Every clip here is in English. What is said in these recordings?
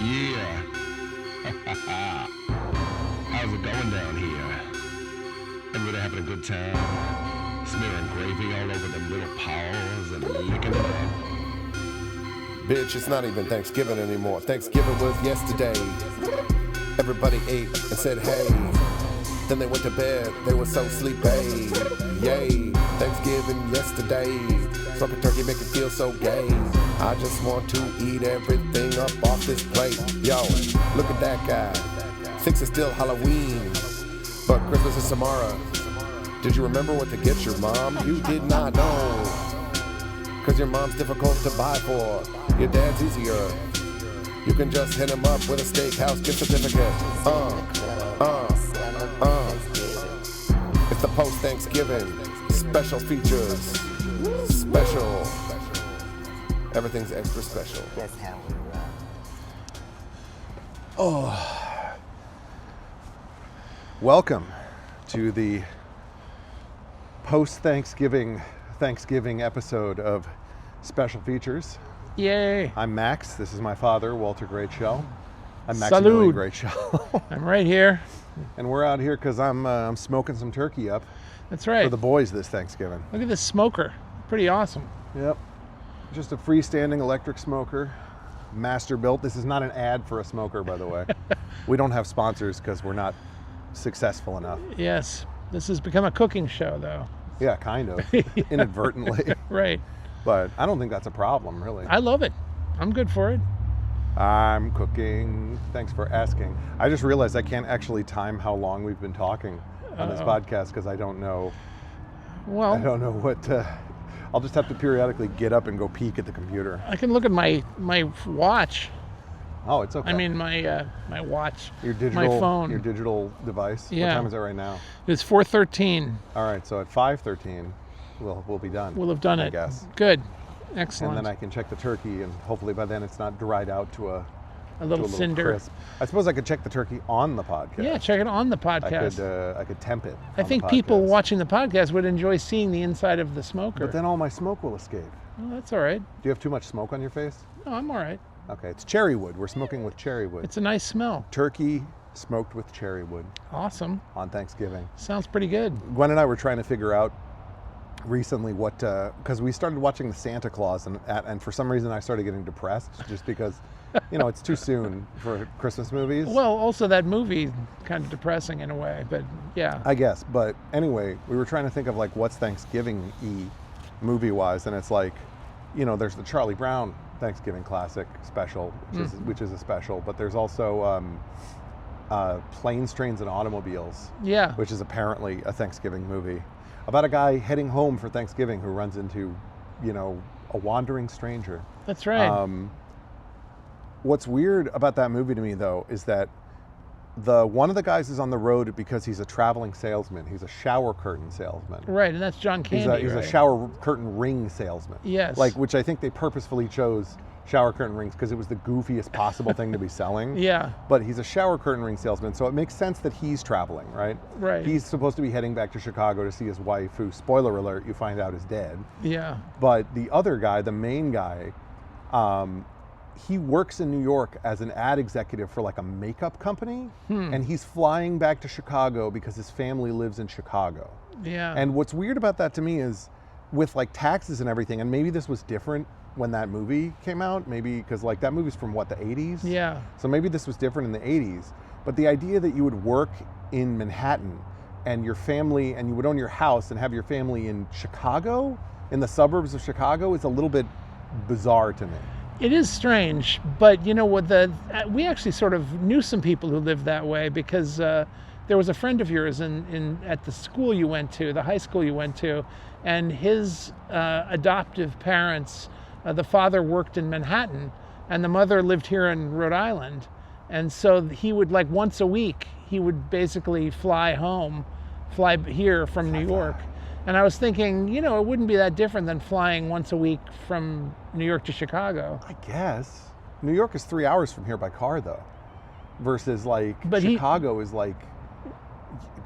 Yeah. How's it going down here? Everybody having a good time? Smearing gravy all over them little paws and licking it up? Bitch, it's not even Thanksgiving anymore. Thanksgiving was yesterday. Everybody ate and said, hey. Then they went to bed. They were so sleepy. Yay. Thanksgiving yesterday. Smoking turkey make it feel so gay. I just want to eat everything up off this plate. Yo, look at that guy. Thinks it's still Halloween, but Christmas is tomorrow. Did you remember what to get your mom? You did not know. Cause your mom's difficult to buy for. Your dad's easier. You can just hit him up with a steakhouse gift certificate. It's the post-Thanksgiving special features. Special. Everything's extra special. That's how we run. Oh. Welcome to the post-Thanksgiving episode of Special Features. Yay. I'm Max. This is my father, Walter Greatshell. I'm Maximilian Greatshell. I'm right here. And we're out here because I'm smoking some turkey up. That's right. For the boys this Thanksgiving. Look at this smoker. Pretty awesome. Yep. Just a freestanding electric smoker. Master built. This is not an ad for a smoker, by the way. We don't have sponsors because we're not successful enough. Yes. This has become a cooking show, though. Yeah, kind of. Inadvertently. Right. But I don't think that's a problem, really. I love it. I'm good for it. I'm cooking. Thanks for asking. I just realized I can't actually time how long we've been talking on this podcast because I don't know. Well, I don't know what to... I'll just have to periodically get up and go peek at the computer. I can look at my watch. Oh, it's okay. I mean, my watch. Your digital, my phone. Your digital device. Yeah. What time is it right now? It's 4:13. All right, so at 5:13, we'll be done. We'll have done I it. guess. Good. Excellent. And then I can check the turkey, and hopefully by then it's not dried out to a little cinder. Crisp. I suppose I could check the turkey on the podcast. Yeah, check it on the podcast. I could temp it. I think people watching the podcast would enjoy seeing the inside of the smoker. But then all my smoke will escape. Well, that's all right. Do you have too much smoke on your face? No, I'm all right. Okay, it's cherry wood. We're smoking with cherry wood. It's a nice smell. Turkey smoked with cherry wood. Awesome. On Thanksgiving. Sounds pretty good. Gwen and I were trying to figure out recently what, because we started watching the Santa Claus, and for some reason I started getting depressed just because, it's too soon for Christmas movies. Well, also that movie kind of depressing in a way, but yeah. I guess, but anyway, we were trying to think of like what's Thanksgiving-y movie-wise, and it's like, there's the Charlie Brown Thanksgiving classic special, which is a special, but there's also Planes, Trains, and Automobiles, yeah, which is apparently a Thanksgiving movie about a guy heading home for Thanksgiving who runs into, a wandering stranger. That's right. What's weird about that movie to me, though, is that one of the guys is on the road because he's a traveling salesman. He's a shower curtain salesman. Right, and that's John Candy. He's a shower curtain ring salesman. Yes. Which I think they purposefully chose shower curtain rings because it was the goofiest possible thing to be selling. Yeah. But he's a shower curtain ring salesman, so it makes sense that he's traveling, right? Right. He's supposed to be heading back to Chicago to see his wife, who, spoiler alert, you find out is dead. Yeah. But the other guy, the main guy, he works in New York as an ad executive for like a makeup company, and he's flying back to Chicago because his family lives in Chicago. Yeah. And what's weird about that to me is with like taxes and everything, and maybe this was different when that movie came out, maybe because like that movie's from what, the 80s? Yeah. So maybe this was different in the 80s, but the idea that you would work in Manhattan and your family, and you would own your house and have your family in Chicago, in the suburbs of Chicago, is a little bit bizarre to me. It is strange, but we actually sort of knew some people who lived that way because there was a friend of yours at the school you went to, the high school you went to, and his adoptive parents, the father worked in Manhattan and the mother lived here in Rhode Island. And so he would, like, once a week, he would basically fly here from New York. And I was thinking, it wouldn't be that different than flying once a week from New York to Chicago. I guess. New York is 3 hours from here by car, though, versus like Chicago is like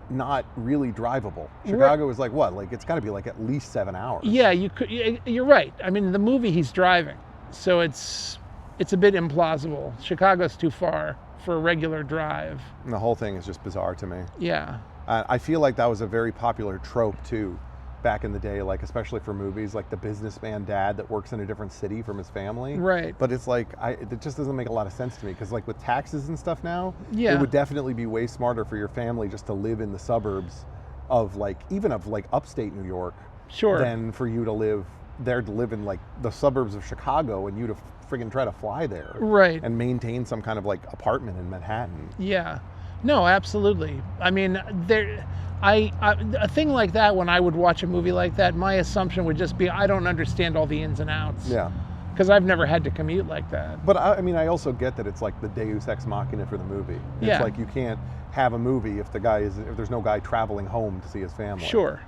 not really drivable. Chicago is like what? Like it's got to be like at least 7 hours. Yeah, you're right. I mean, the movie he's driving, so it's it's a bit implausible. Chicago's too far for a regular drive. And the whole thing is just bizarre to me. Yeah. I feel like that was a very popular trope too, back in the day, like especially for movies, like the businessman dad that works in a different city from his family. Right. But it's like, it just doesn't make a lot of sense to me, because like with taxes and stuff now, Yeah. it would definitely be way smarter for your family just to live in the suburbs of like, even of like upstate New York, Sure. than for you to live in like the suburbs of Chicago and you to friggin' try to fly there. Right. And maintain some kind of like apartment in Manhattan. Yeah. No, absolutely. I mean, a thing like that, when I would watch a movie like that, my assumption would just be I don't understand all the ins and outs. Yeah. Because I've never had to commute like that. But I mean, I also get that it's like the Deus Ex Machina for the movie. It's Yeah. like you can't have a movie if there's no guy traveling home to see his family. Sure.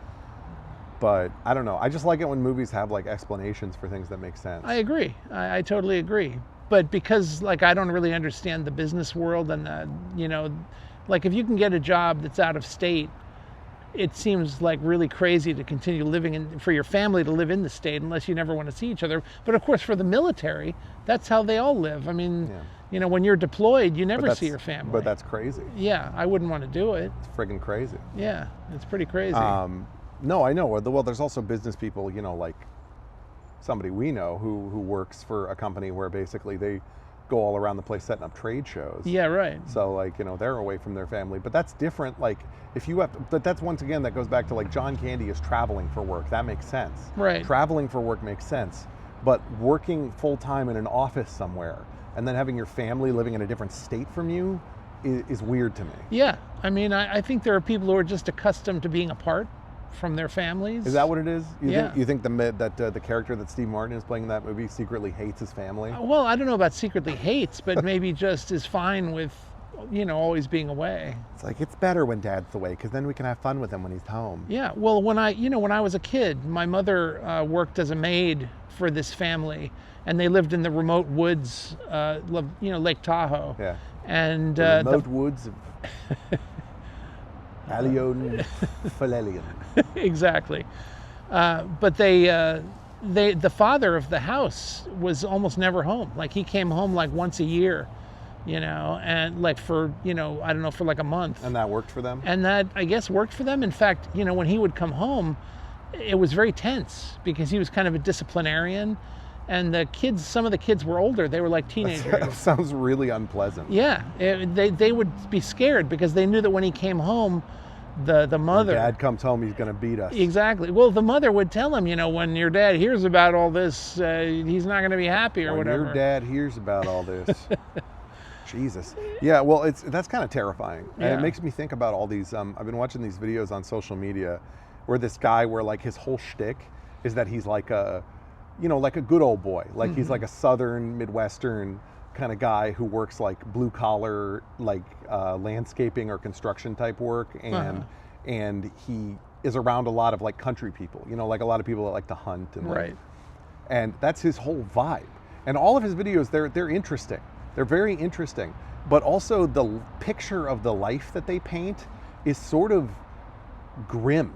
But I don't know. I just like it when movies have like explanations for things that make sense. I agree. I totally agree. But because like I don't really understand the business world, and like if you can get a job that's out of state, it seems like really crazy to continue living for your family to live in the state unless you never want to see each other. But of course, for the military, that's how they all live. I mean, Yeah. When you're deployed, you never But see your family. But that's crazy. Yeah, I wouldn't want to do it. It's friggin' crazy. Yeah, it's pretty crazy. No, I know. Well, there's also business people, like somebody we know who works for a company where basically they go all around the place setting up trade shows. Yeah, right. So like, they're away from their family, but that's different. Like if you have, but that's once again, that goes back to like John Candy is traveling for work. That makes sense. Right. Traveling for work makes sense, but working full time in an office somewhere and then having your family living in a different state from you is weird to me. Yeah, I mean, I think there are people who are just accustomed to being apart from their families. Is that what it is? Yeah. You think the character that Steve Martin is playing in that movie secretly hates his family? Well, I don't know about secretly hates, but maybe just is fine with, always being away. It's like, it's better when Dad's away because then we can have fun with him when he's home. Yeah, well, when I was a kid, my mother worked as a maid for this family, and they lived in the remote woods, Lake Tahoe. Yeah. And The remote woods of Allion Falelian. exactly. But the father of the house was almost never home. Like he came home like once a year, and like for, I don't know, for like a month. And that worked for them? And that, I guess, worked for them. In fact, when he would come home, it was very tense because he was kind of a disciplinarian. And some of the kids were older. They were like teenagers. That sounds really unpleasant. Yeah, they would be scared because they knew that when he came home, the mother... When Dad comes home, he's going to beat us. Exactly. Well, the mother would tell him, when your dad hears about all this, he's not going to be happy or when whatever. your dad hears about all this. Jesus. Yeah, well, that's kind of terrifying. And Yeah. it makes me think about all these, I've been watching these videos on social media where this guy, where like his whole shtick is that he's like a good old boy. Like he's like a Southern, Midwestern kind of guy who works like blue collar, like landscaping or construction type work. And he is around a lot of like country people, like a lot of people that like to hunt. And Right. And that's his whole vibe. And all of his videos, they're interesting. They're very interesting. But also the picture of the life that they paint is sort of grim.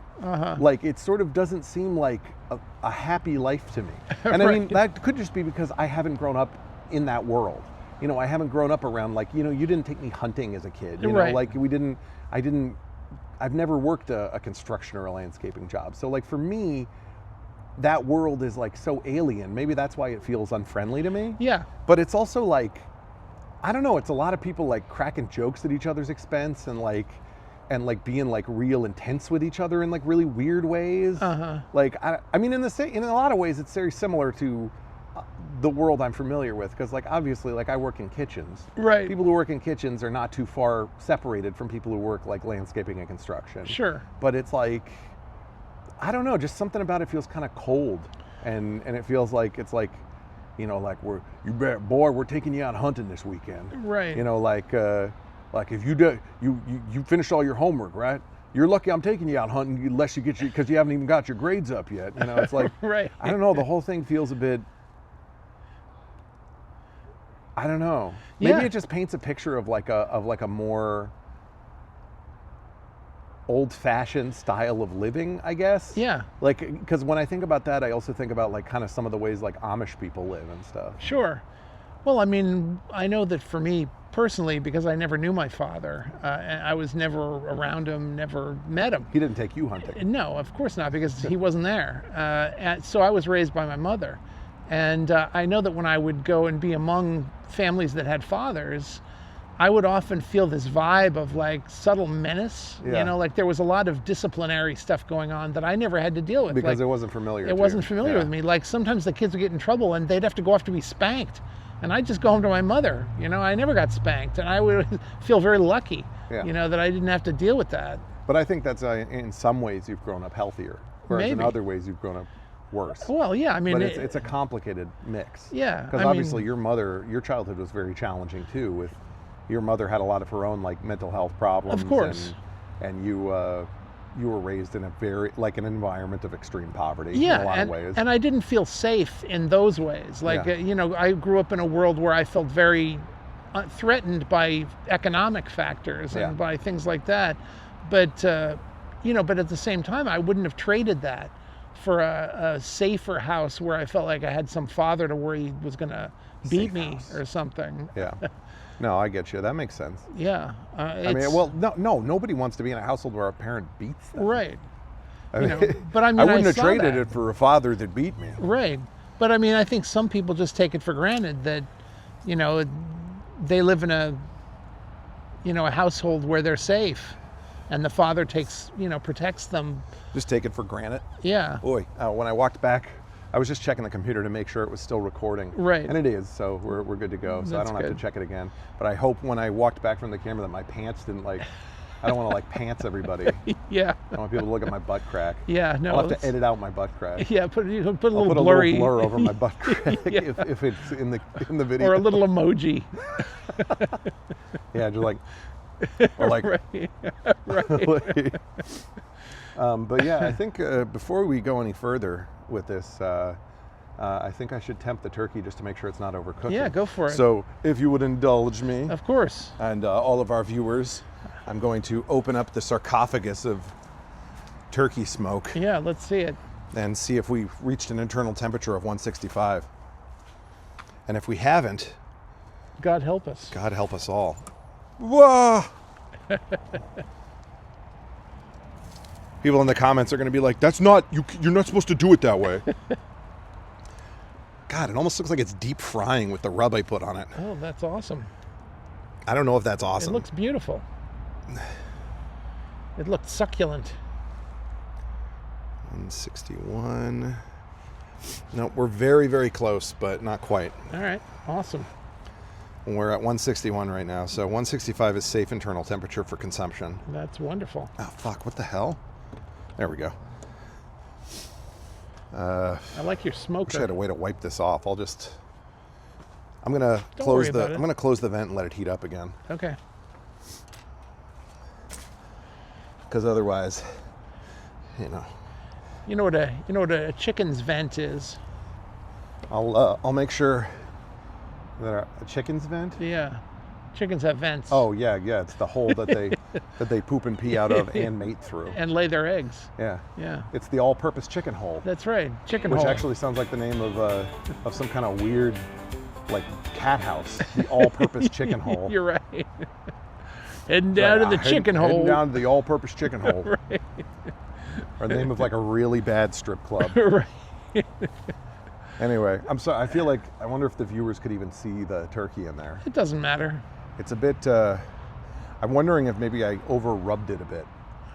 Like it sort of doesn't seem like a happy life to me. And I mean, that could just be because I haven't grown up in that world. I haven't grown up around like, you didn't take me hunting as a kid. Right. Like I've never worked a construction or a landscaping job. So like for me, that world is like so alien. Maybe that's why it feels unfriendly to me. Yeah. But it's also like, I don't know, it's a lot of people like cracking jokes at each other's expense and being like real intense with each other in like really weird ways. Like I mean, in a lot of ways, it's very similar to the world I'm familiar with, because like obviously, like I work in kitchens. Right. People who work in kitchens are not too far separated from people who work like landscaping and construction. Sure. But it's like, I don't know, just something about it feels kind of cold, and it feels like it's like, like we're taking you out hunting this weekend. Right. Like if you finished all your homework, right? You're lucky I'm taking you out hunting unless you because you haven't even got your grades up yet. It's like, Right. I don't know. The whole thing feels a bit, I don't know. Maybe Yeah. it just paints a picture of like a more old-fashioned style of living, I guess. Yeah. Like, because when I think about that, I also think about like kind of some of the ways like Amish people live and stuff. Sure. Well, I mean, I know that for me personally, because I never knew my father, and I was never around him, never met him. He didn't take you hunting. No, of course not, because he wasn't there. And so I was raised by my mother. And I know that when I would go and be among families that had fathers, I would often feel this vibe of like subtle menace. Yeah. You know, like there was a lot of disciplinary stuff going on that I never had to deal with. Because like, it wasn't familiar. it wasn't familiar with me. Like sometimes the kids would get in trouble and they'd have to go off to be spanked. And I'd just go home to my mother. You know, I never got spanked. And I would feel very lucky, you know, that I didn't have to deal with that. But I think that's in some ways you've grown up healthier. Whereas in Maybe. other ways you've grown up worse. Well, yeah, I mean... But it's a complicated mix. Yeah. Because obviously your childhood was very challenging too. With your mother had a lot of her own like mental health problems. Of course. And you were raised in an environment of extreme poverty yeah, in a lot of ways. And I didn't feel safe in those ways. Like, you know, I grew up in a world where I felt very threatened by economic factors and by things like that. But, you know, but at the same time, I wouldn't have traded that for a safer house where I felt like I had some father to where he was going to beat me or something. Yeah. No, I get you. That makes sense. Yeah. I mean, well, no, nobody wants to be in a household where a parent beats them. Right. I mean, but I mean, I wouldn't have saw traded that. it for a father that beat me. Right. But I mean, I think some people just take it for granted that, you know, they live in a household where they're safe and the father protects them. Just take it for granted. Yeah. Boy, when I walked back, I was just checking the computer to make sure it was still recording. Right. And it is, so we're good to go. So I don't have to check it again. But I hope when I walked back from the camera that my pants didn't I don't want to pants everybody. Yeah. I want people to look at my butt crack. Yeah, no. I'll have to edit out my butt crack. Yeah, put a little I'll put blurry. a little blur over my butt crack if it's in the video. Or a little emoji. Yeah, just like, or like. Right. But yeah, I think before we go any further with this, I think I should tempt the turkey just to make sure it's not overcooked. Yeah, go for it. So if you would indulge me. Of course. And all of our viewers, I'm going to open up the sarcophagus of turkey smoke. Yeah, let's see it. And see if we've reached an internal temperature of 165. And if we haven't, God help us. God help us all. Whoa! People in the comments are going to be like, "That's not you're not supposed to do it that way." God, it almost looks like it's deep frying with the rub I put on it. Oh, that's awesome. I don't know if that's awesome. It looks beautiful. It looked succulent. 161. No, we're very, very close, but not quite. All right, awesome. We're at 161 right now, so 165 is safe internal temperature for consumption. That's wonderful. Oh, fuck, what the hell? There we go. I like your I wish I smoker. had a way to wipe this off. I'm gonna Don't worry close about it. I'm gonna close the vent and let it heat up again. Okay. Because otherwise, you know. You know what a chicken's vent is? I'll make sure that a chicken's vent. Yeah. Chickens have vents. Oh yeah, it's the hole that they poop and pee out of and mate through. And lay their eggs. Yeah. Yeah. It's the all-purpose chicken hole. That's right. Chicken Which hole. actually sounds like the name of some kind of weird, like cat house. The all-purpose chicken hole. You're right. Heading down to the chicken hole. Heading down to the all-purpose chicken hole. Right. Or the name of like a really bad strip club. Right. Anyway, I'm sorry. I wonder if the viewers could even see the turkey in there. It doesn't matter. It's a bit. I'm wondering if maybe I over-rubbed it a bit.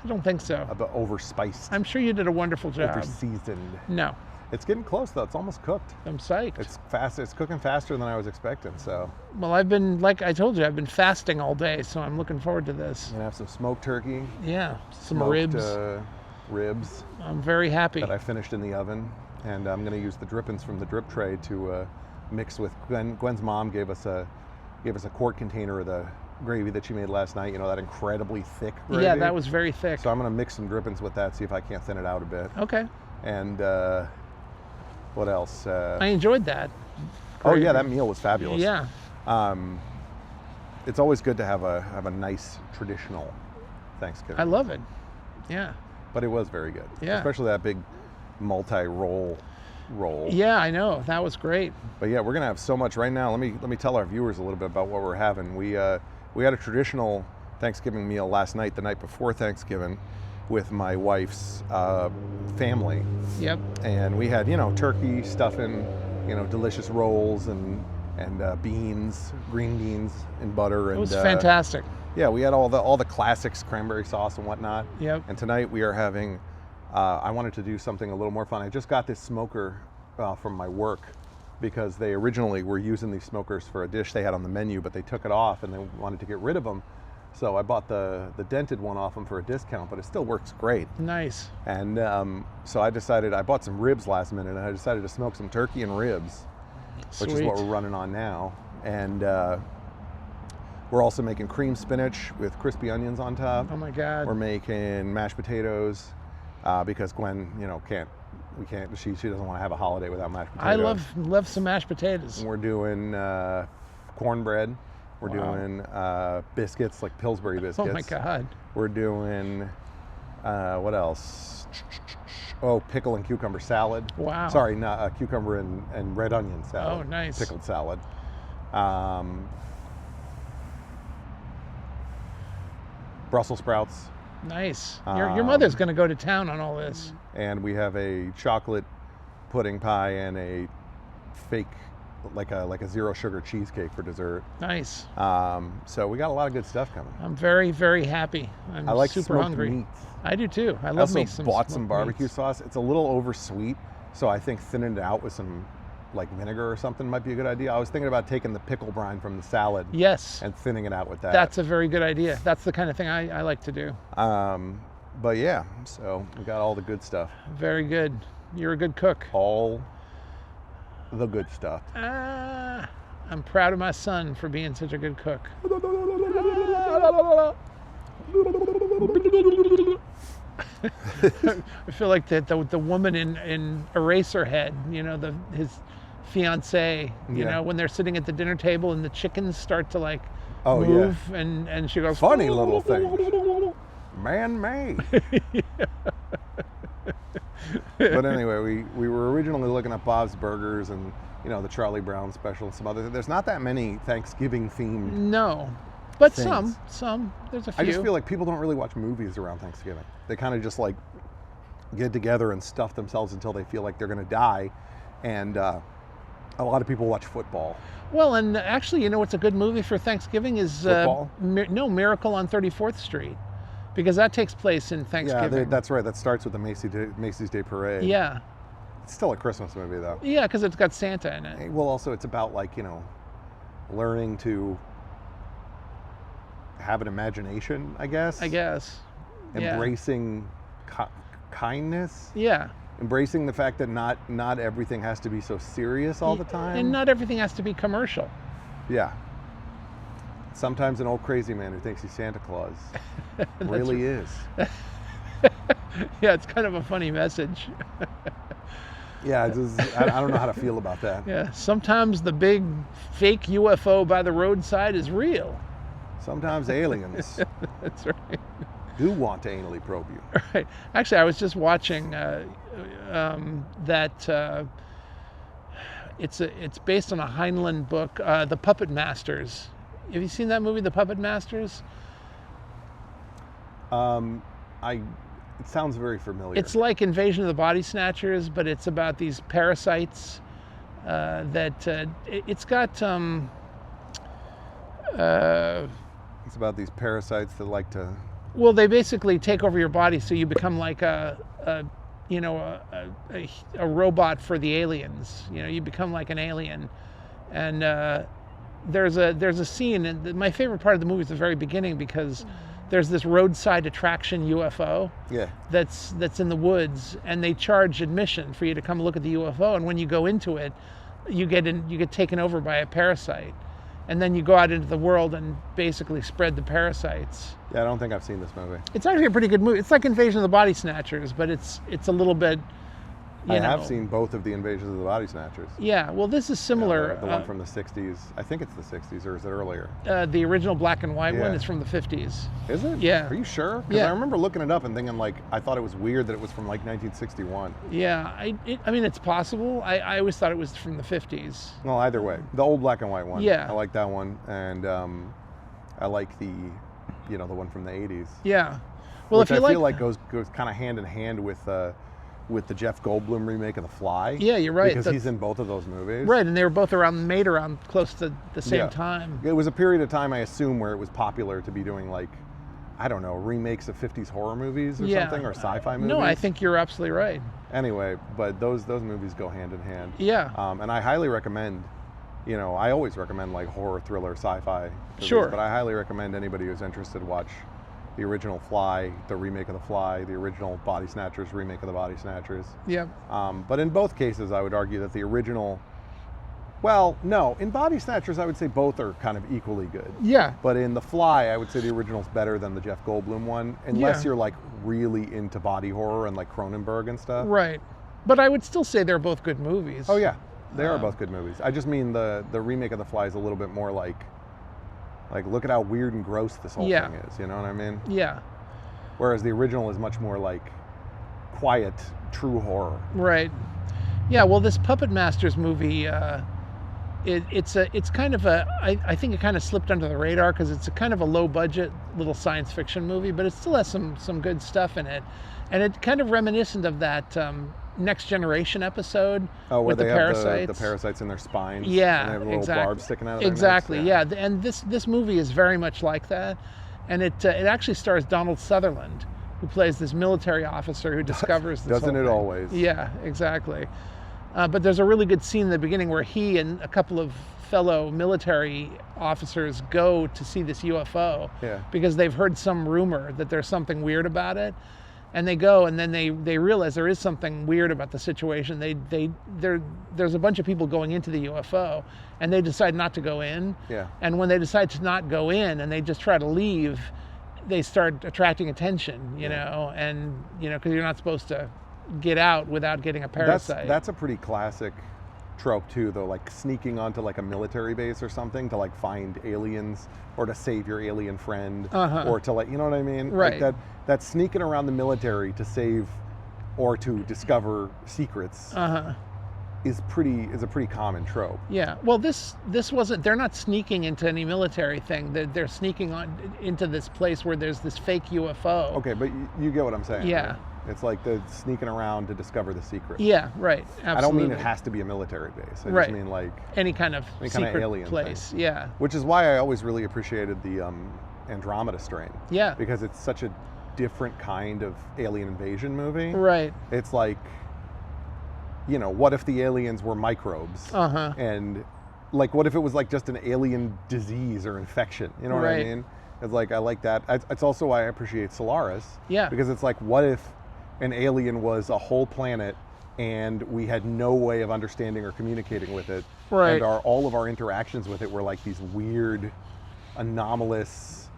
I don't think so. A bit over-spiced. I'm sure you did a wonderful job. Over-seasoned. No. It's getting close though. It's almost cooked. I'm psyched. It's fast. It's cooking faster than I was expecting. So Well, I've been, like I told you, I've been fasting all day, so I'm looking forward to this. I'm gonna have some smoked turkey. Yeah, some smoked, ribs. Ribs I'm very happy. that I finished in the oven, and I'm gonna use the drippings from the drip tray to mix with. Gwen's mom gave us a quart container of the gravy that she made last night. You know, that incredibly thick gravy. Yeah, that was very thick. So I'm gonna mix some drippings with that, see if I can't thin it out a bit. Okay. And what else? I enjoyed that. Oh yeah, that meal was fabulous. Yeah. It's always good to have a nice traditional Thanksgiving. I love it. Yeah. But it was very good. Yeah. Especially that big multi-roll roll. Yeah, I know. That was great. But yeah, we're gonna have so much right now. Let me tell our viewers a little bit about what we're having. We had a traditional Thanksgiving meal last night, the night before Thanksgiving, with my wife's family. Yep. And we had, turkey, stuffing, delicious rolls and beans, green beans and butter. And It was fantastic. Yeah, we had all the classics, cranberry sauce and whatnot. Yep. And tonight we are having, I wanted to do something a little more fun. I just got this smoker from my work because they originally were using these smokers for a dish they had on the menu, but they took it off and they wanted to get rid of them. So I bought the dented one off them for a discount, but it still works great. Nice. And so I bought some ribs last minute, and I decided to smoke some turkey and ribs, Sweet. which is what we're running on now. And we're also making cream spinach with crispy onions on top. Oh my God. We're making mashed potatoes because Gwen, she doesn't want to have a holiday without mashed potatoes. I love some mashed potatoes. And we're doing cornbread. We're doing biscuits, like Pillsbury biscuits. Oh my God. We're doing, what else? Oh, pickle and cucumber salad. Wow. Sorry, not cucumber and red onion salad. Oh, nice. Pickled salad. Brussels sprouts. Nice. Your mother's going to go to town on all this. And we have a chocolate pudding pie and a fake, like a zero sugar cheesecake for dessert. Nice. So we got a lot of good stuff coming. I'm very, very happy. I like super smoked hungry. meats. I do too. I I love also me some bought smoked some barbecue meats. sauce. It's a little over sweet, so I think thinning it out with some like vinegar or something might be a good idea. I was thinking about taking the pickle brine from the salad Yes. and thinning it out with that. That's a very good idea. That's the kind of thing I like to do. But yeah, so we got all the good stuff. Very good. You're a good cook. All the good stuff. I'm proud of my son for being such a good cook. I feel like the woman in Eraserhead, his fiance, when they're sitting at the dinner table and the chickens start to like move and she goes, funny little thing. Man-made. But anyway, we were originally looking at Bob's Burgers and the Charlie Brown special and some other. There's not that many Thanksgiving themed. No, but things. some. There's a few. I just feel like people don't really watch movies around Thanksgiving. They kind of just like get together and stuff themselves until they feel like they're going to die, and a lot of people watch football. Well, and actually, what's a good movie for Thanksgiving is Football? Miracle on 34th Street, because that takes place in Thanksgiving. Yeah, that's right. That starts with the Macy's Day Parade. Yeah. It's still a Christmas movie, though. Yeah, because it's got Santa in it. Well, also, it's about, learning to have an imagination, I guess. Embracing kindness. Yeah. Embracing the fact that not everything has to be so serious all the time. And not everything has to be commercial. Yeah. Sometimes an old crazy man who thinks he's Santa Claus really is. Yeah, it's kind of a funny message. Yeah, I don't know how to feel about that. Yeah, sometimes the big fake UFO by the roadside is real. Sometimes aliens That's right. do want to anally probe you. Right. Actually, I was just watching it's based on a Heinlein book, The Puppet Masters. Have you seen that movie, The Puppet Masters? It sounds very familiar. It's like Invasion of the Body Snatchers, but it's about these parasites it's got It's about these parasites that like to. well, they basically take over your body, so you become like a robot for the aliens. You become like an alien, and there's a scene, and my favorite part of the movie is the very beginning, because there's this roadside attraction UFO that's in the woods, and they charge admission for you to come look at the UFO, and when you go into it, you get taken over by a parasite, and then you go out into the world and basically spread the parasites. Yeah, I don't think I've seen this movie. It's actually a pretty good movie. It's like Invasion of the Body Snatchers, but it's a little bit I have seen both of the Invasions of the Body Snatchers. Yeah, well, this is similar. The one from the 60s. I think it's the 60s, or is it earlier? The original black and white one Yeah. is from the 50s. Is it? Yeah. Are you sure? Because Yeah. I remember looking it up and thinking, like, I thought it was weird that it was from, like, 1961. Yeah, I mean, it's possible. I always thought it was from the 50s. Well, either way. The old black and white one. Yeah. I like that one. And I like the one from the 80s. Yeah. Well, which if you I feel like goes kind of hand in hand with the Jeff Goldblum remake of The Fly. Yeah, you're right. Because he's in both of those movies. Right, and they were both made around close to the same time. It was a period of time, I assume, where it was popular to be doing, like, I don't know, remakes of 50s horror movies or something, or sci-fi movies. No, I think you're absolutely right. Anyway, but those movies go hand in hand. Yeah. And I highly recommend, I always recommend, like, horror, thriller, sci-fi movies, Sure. but I highly recommend anybody who's interested watch the original Fly, the remake of The Fly, the original Body Snatchers, remake of the Body Snatchers. Yeah. But in both cases, I would argue that the original, well, no, in Body Snatchers, I would say both are kind of equally good. Yeah. But in The Fly, I would say the original's better than the Jeff Goldblum one, unless Yeah. you're, like, really into body horror and, like, Cronenberg and stuff. Right. But I would still say they're both good movies. Oh, yeah. They are both good movies. I just mean the remake of The Fly is a little bit more like look at how weird and gross this whole thing is, you know what I mean? Yeah. Whereas the original is much more like quiet, true horror. Right. Yeah, well, this Puppet Masters movie, it's kind of I think it kind of slipped under the radar because it's a kind of a low budget little science fiction movie, but it still has some good stuff in it. And it kind of reminiscent of that Next Generation episode where with they the have parasites. the parasites in their spines. Yeah, and they have little exactly. barbs sticking out of their Exactly, necks. yeah. And this movie is very much like that, and it actually stars Donald Sutherland, who plays this military officer who discovers this. Doesn't whole it thing. always? Yeah, exactly. But there's a really good scene in the beginning where he and a couple of fellow military officers go to see this UFO because they've heard some rumor that there's something weird about it. And they go, and then they realize there is something weird about the situation. There's a bunch of people going into the UFO, and they decide not to go in. Yeah. And when they decide to not go in, and they just try to leave, they start attracting attention, and because you're not supposed to get out without getting a parasite. That's a pretty classic trope too, though, like sneaking onto like a military base or something to like find aliens or to save your alien friend or to like, you know what I mean? Right. Like that sneaking around the military to save or to discover secrets is a pretty common trope. Yeah. Well, this wasn't. They're not sneaking into any military thing. They're sneaking into this place where there's this fake UFO. Okay, but you get what I'm saying. Yeah. Right? It's like the sneaking around to discover the secret. Yeah. Right. Absolutely. I don't mean it has to be a military base. I just mean like any kind of secret alien place. thing. Yeah. Which is why I always really appreciated the Andromeda Strain. Yeah. Because it's such a different kind of alien invasion movie. Right. It's like, what if the aliens were microbes? And like, what if it was like just an alien disease or infection? You know what I mean? It's like, I like that. It's also why I appreciate Solaris. Yeah. Because it's like, what if an alien was a whole planet and we had no way of understanding or communicating with it? Right. And all of our interactions with it were like these weird, anomalous,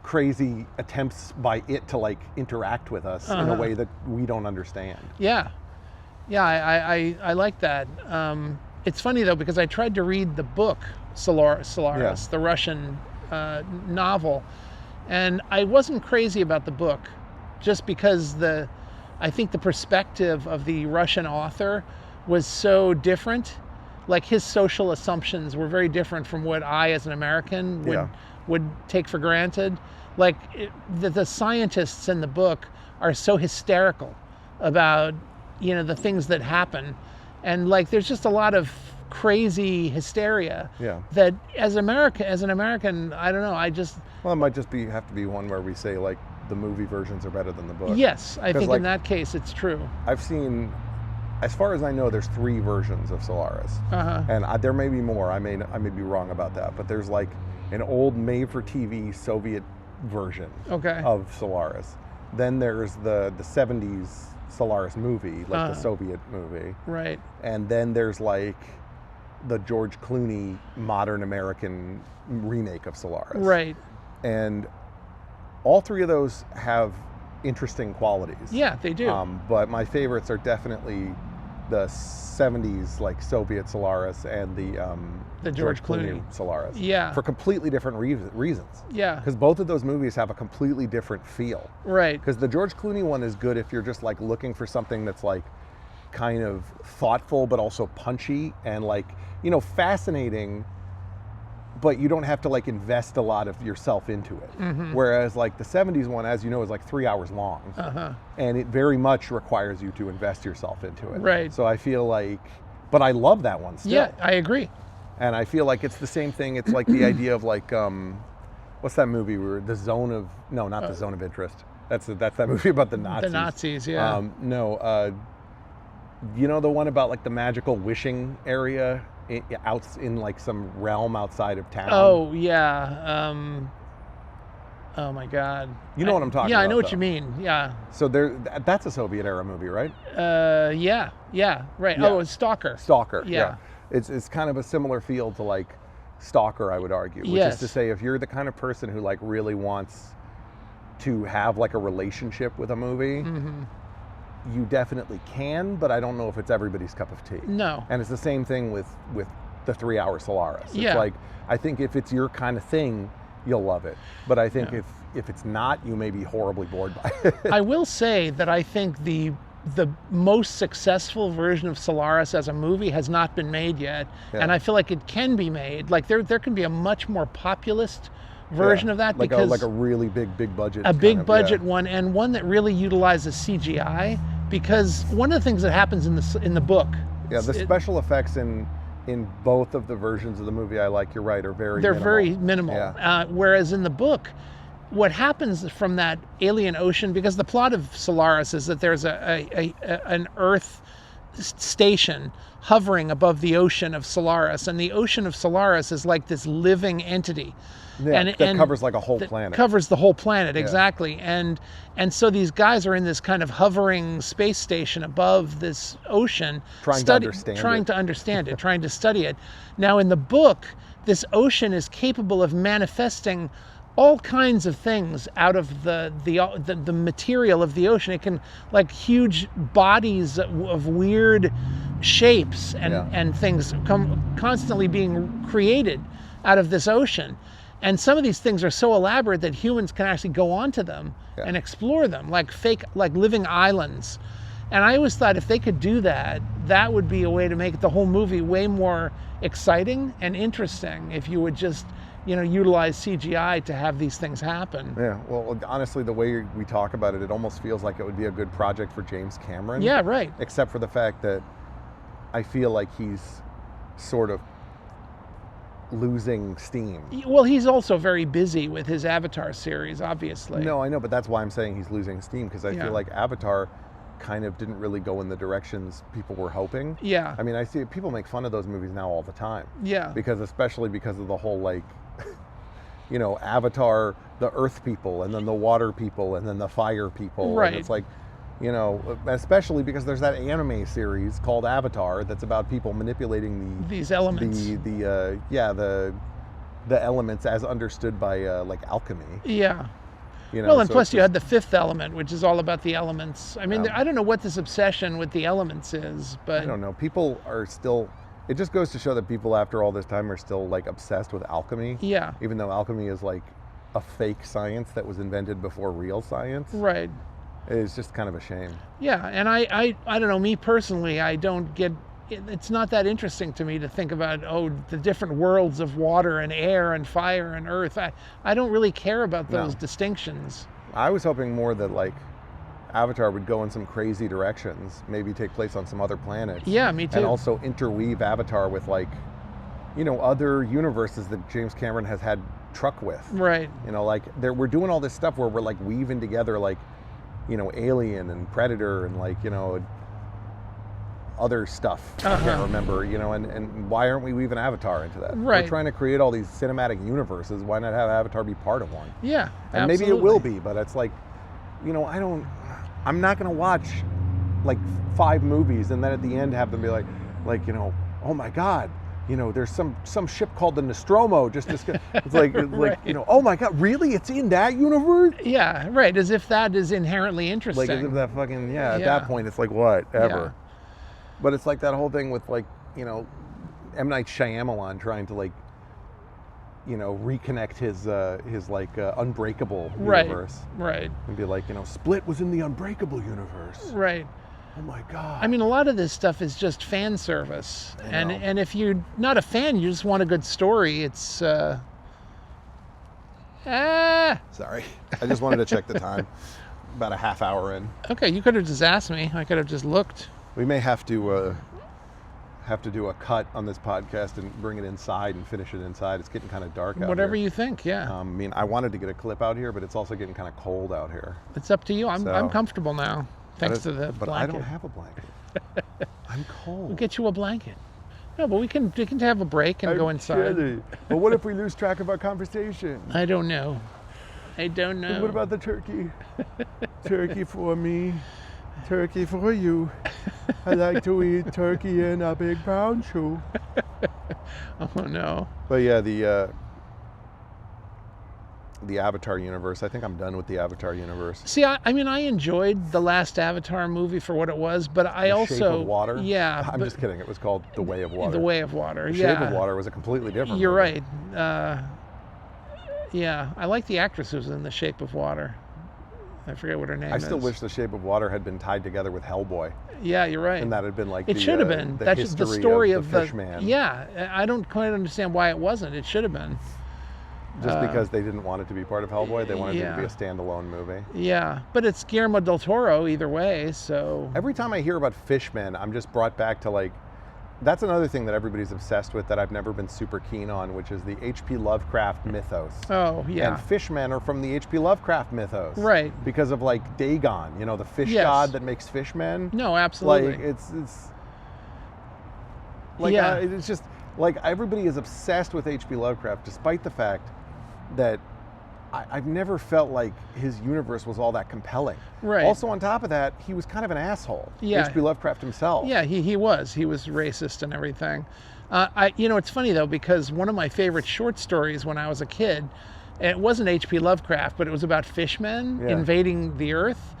crazy attempts by it to like interact with us in a way that we don't understand. Yeah. Yeah, I like that. It's funny though, because I tried to read the book Solaris, the Russian novel, and I wasn't crazy about the book just because I think the perspective of the Russian author was so different. Like his social assumptions were very different from what I, as an American, would take for granted. Like the scientists in the book are so hysterical about the things that happen, and like there's just a lot of crazy hysteria. That as an American, I don't know. Well, it might just have to be one where we say like the movie versions are better than the book. Yes, I think like, in that case it's true. I've seen, as far as I know, there's 3 versions of Solaris, and there may be more. I may be wrong about that, but there's like an old made-for-TV Soviet version of Solaris. Then there's the 70s Solaris movie, like the Soviet movie. Right. And then there's like the George Clooney modern American remake of Solaris. Right. And all 3 of those have interesting qualities. Yeah, they do. But my favorites are definitely the 70s like Soviet Solaris and the George Clooney Solaris. Yeah. For completely different reasons. Yeah. Because both of those movies have a completely different feel. Right. Because the George Clooney one is good if you're just like looking for something that's like kind of thoughtful but also punchy and like, you know, fascinating, but you don't have to like invest a lot of yourself into it. Mm-hmm. Whereas like the 70s one, as you know, is like 3 hours long. Uh-huh. And it very much requires you to invest yourself into it. Right. So I feel like, but I love that one still. Yeah, I agree. And I feel like it's the same thing. It's like the idea of like, what's that movie where the zone of, no, not the zone of interest. That's that movie about the Nazis. The Nazis, yeah. You know the one about like the magical wishing area out in like some realm outside of town? Oh, yeah. Oh my God. You know what I'm talking yeah, about. I know what though. you mean. Yeah. So that's a Soviet era movie, right? Yeah, right. Yeah. Oh, it's Stalker. Stalker. Yeah. It's kind of a similar feel to like Stalker, I would argue. Which Yes. is to say, if you're the kind of person who like really wants to have like a relationship with a movie, Mm-hmm. you definitely can, but I don't know if it's everybody's cup of tea. No. And it's the same thing with the 3 Hour Solaris. It's Yeah. like, I think if it's your kind of thing, you'll love it. But I think if it's not, you may be horribly bored by it. I will say that I think the most successful version of Solaris as a movie has not been made yet, and I feel like it can be made. Like there can be a much more populist version of that, like because like a really big budget. a big budget yeah. one, and one that really utilizes CGI. Because one of the things that happens in the book, Yeah, the special effects in both of the versions of the movie, I like, you're right, are very they're minimal. very minimal. Yeah. Whereas in the book, what happens from that alien ocean, because the plot of Solaris is that there's an Earth station hovering above the ocean of Solaris, and the ocean of Solaris is like this living entity. Yeah, that covers like a whole planet. Covers the whole planet, exactly. And so these guys are in this kind of hovering space station above this ocean, trying to understand it, trying to study it. Now in the book, this ocean is capable of manifesting all kinds of things out of the material of the ocean. It can, like, huge bodies of weird shapes and things constantly being created out of this ocean. And some of these things are so elaborate that humans can actually go onto them and explore them, like living islands. And I always thought if they could do that, that would be a way to make the whole movie way more exciting and interesting, if you would just, utilize CGI to have these things happen. Yeah, well, honestly, the way we talk about it, it almost feels like it would be a good project for James Cameron. Yeah, right. Except for the fact that I feel like he's sort of losing steam. Well, he's also very busy with his Avatar series, obviously. No, I know, but that's why I'm saying he's losing steam, because I feel like Avatar kind of didn't really go in the directions people were hoping. Yeah. I mean, I see people make fun of those movies now all the time. Yeah. Especially because of the whole, like, Avatar, the earth people, and then the water people, and then the fire people. Right. And it's like, especially because there's that anime series called Avatar that's about people manipulating these elements. The elements as understood by like alchemy. Yeah. Well, and plus you had the fifth element, which is all about the elements. I mean, I don't know what this obsession with the elements is, but I don't know. People are still. It just goes to show that people, after all this time, are still like obsessed with alchemy. Yeah. Even though alchemy is like a fake science that was invented before real science. Right. It's just kind of a shame. Yeah, and I don't know, me personally, I don't get, it's not that interesting to me to think about, the different worlds of water and air and fire and earth. I don't really care about those distinctions. I was hoping more that, like, Avatar would go in some crazy directions, maybe take place on some other planets. Yeah, me too. And also interweave Avatar with, like, other universes that James Cameron has had truck with. Right. Like, we're doing all this stuff where we're, like, weaving together, like, Alien and Predator and, like, other stuff. I can't remember, and why aren't we weaving Avatar into that? Right. We're trying to create all these cinematic universes. Why not have Avatar be part of one? Yeah, and absolutely. maybe it will be, but it's like, I'm not going to watch like 5 movies and then at the end have them be like, oh my God, there's some ship called the Nostromo. It's like, Right. Oh my God, really? It's in that universe? Yeah, right. As if that is inherently interesting. Like, as if that fucking, at that point, it's like, whatever. But it's like that whole thing with like, you know, M. Night Shyamalan trying to like, you know, reconnect his like Unbreakable universe. Right. And be like, you know, Split was in the Unbreakable universe. Right. Oh my God. I mean, a lot of this stuff is just fan service. I know. And if you're not a fan, you just want a good story, it's Sorry. I just wanted to check the time. About a half hour in. okay, you could have just asked me. I could have just looked. We may have to do a cut on this podcast and bring it inside and finish it inside. It's getting kind of dark out Whatever here. you think, yeah. I mean, I wanted to get a clip out here, but it's also getting kind of cold out here. It's up to you. I'm So- comfortable now, thanks to the But blanket. I don't have a blanket. I'm cold. We'll get you a blanket. No, but we can have a break and go inside. But what if we lose track of our conversation? I don't know. I don't know. What about the turkey? Turkey for me, turkey for you. I like to eat turkey in a big brown shoe. Oh no. But yeah, the Avatar universe. I think I'm done with the Avatar universe. See, I mean, I enjoyed the last Avatar movie for what it was, but I The also Shape of Water. Yeah, I'm but just kidding. It was called The Way of Water. The Way of Water. The Yeah. Shape of Water was a completely different. You're movie. right. Yeah, I like the actress who's in The Shape of Water. I forget what her name I is. still wish The Shape of Water had been tied together with Hellboy, Yeah, you're right. and that had been like It should have been. the That's history the story of the fish man. Yeah, I don't quite understand why it wasn't. It should have been. Just because they didn't want it to be part of Hellboy, they wanted it to be yeah. a standalone movie. Yeah, but it's Guillermo del Toro either way, so. Every time I hear about fishmen, I'm just brought back to like, that's another thing that everybody's obsessed with that I've never been super keen on, which is the H.P. Lovecraft mythos. Oh, yeah. And fishmen are from the H.P. Lovecraft mythos. Right. Because of like Dagon, you know, the fish Yes. god that makes fishmen. No, absolutely. Like it's like Yeah. it's just like everybody is obsessed with H.P. Lovecraft, despite the fact that I've never felt like his universe was all that compelling. Right. Also, on top of that, he was kind of an asshole. Yeah. H.P. Lovecraft himself. Yeah, he was. He was racist and everything. It's funny though, because one of my favorite short stories when I was a kid, it wasn't H.P. Lovecraft, but it was about fishmen Yeah. invading the Earth,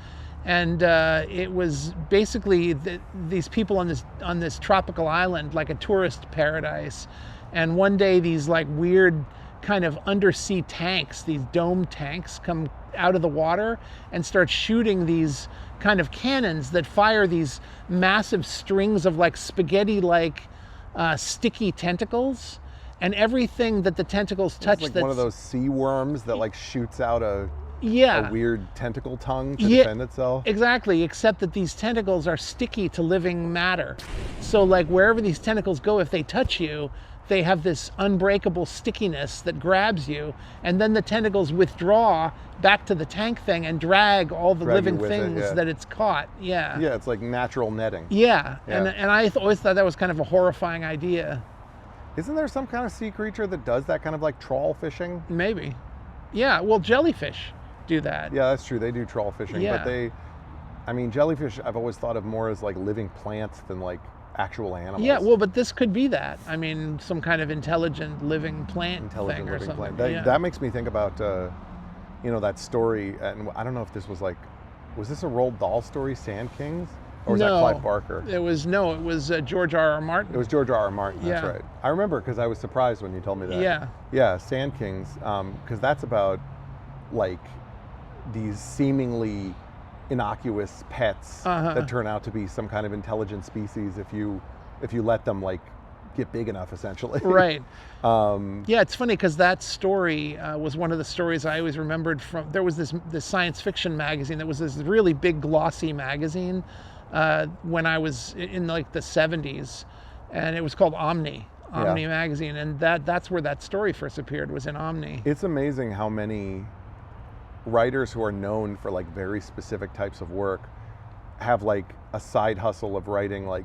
and it was basically these people on this tropical island, like a tourist paradise, and one day these like weird kind of undersea tanks, these dome tanks, come out of the water and start shooting these kind of cannons that fire these massive strings of like spaghetti like sticky tentacles, and everything that the tentacles touch It's like that's one of those sea worms that like shoots out a yeah weird tentacle tongue to Yeah. defend itself. Exactly, except that these tentacles are sticky to living matter. So like wherever these tentacles go, if they touch you, they have this unbreakable stickiness that grabs you, and then the tentacles withdraw back to the tank thing and drag all the Drag you living with it, things yeah. that it's caught. Yeah. Yeah, it's like natural netting. Yeah. Yeah. And I always thought that was kind of a horrifying idea. Isn't there some kind of sea creature that does that kind of like trawl fishing? Maybe. Yeah, well, jellyfish do that. Yeah, that's true. They do trawl fishing, Yeah. but jellyfish I've always thought of more as like living plants than like actual animals. Yeah, well, but this could be that. I mean, some kind of intelligent living plant Intelligent thing or living something. plant. Yeah. That makes me think about, that story, and I don't know if this was this a Roald Dahl story, Sand Kings? Or was that No. Clive Barker? It was George R.R. Martin. It was George R.R. Martin, that's Yeah. right. I remember because I was surprised when you told me that. Yeah. Yeah, Sand Kings, because that's about like these seemingly innocuous pets Uh-huh. that turn out to be some kind of intelligent species if you let them like get big enough, essentially. Right. Yeah, it's funny because that story was one of the stories I always remembered from. There was this science fiction magazine that was this really big glossy magazine when I was in like the 70s, and it was called Omni magazine, and that's where that story first appeared, was in Omni. It's amazing how many writers who are known for like very specific types of work have like a side hustle of writing like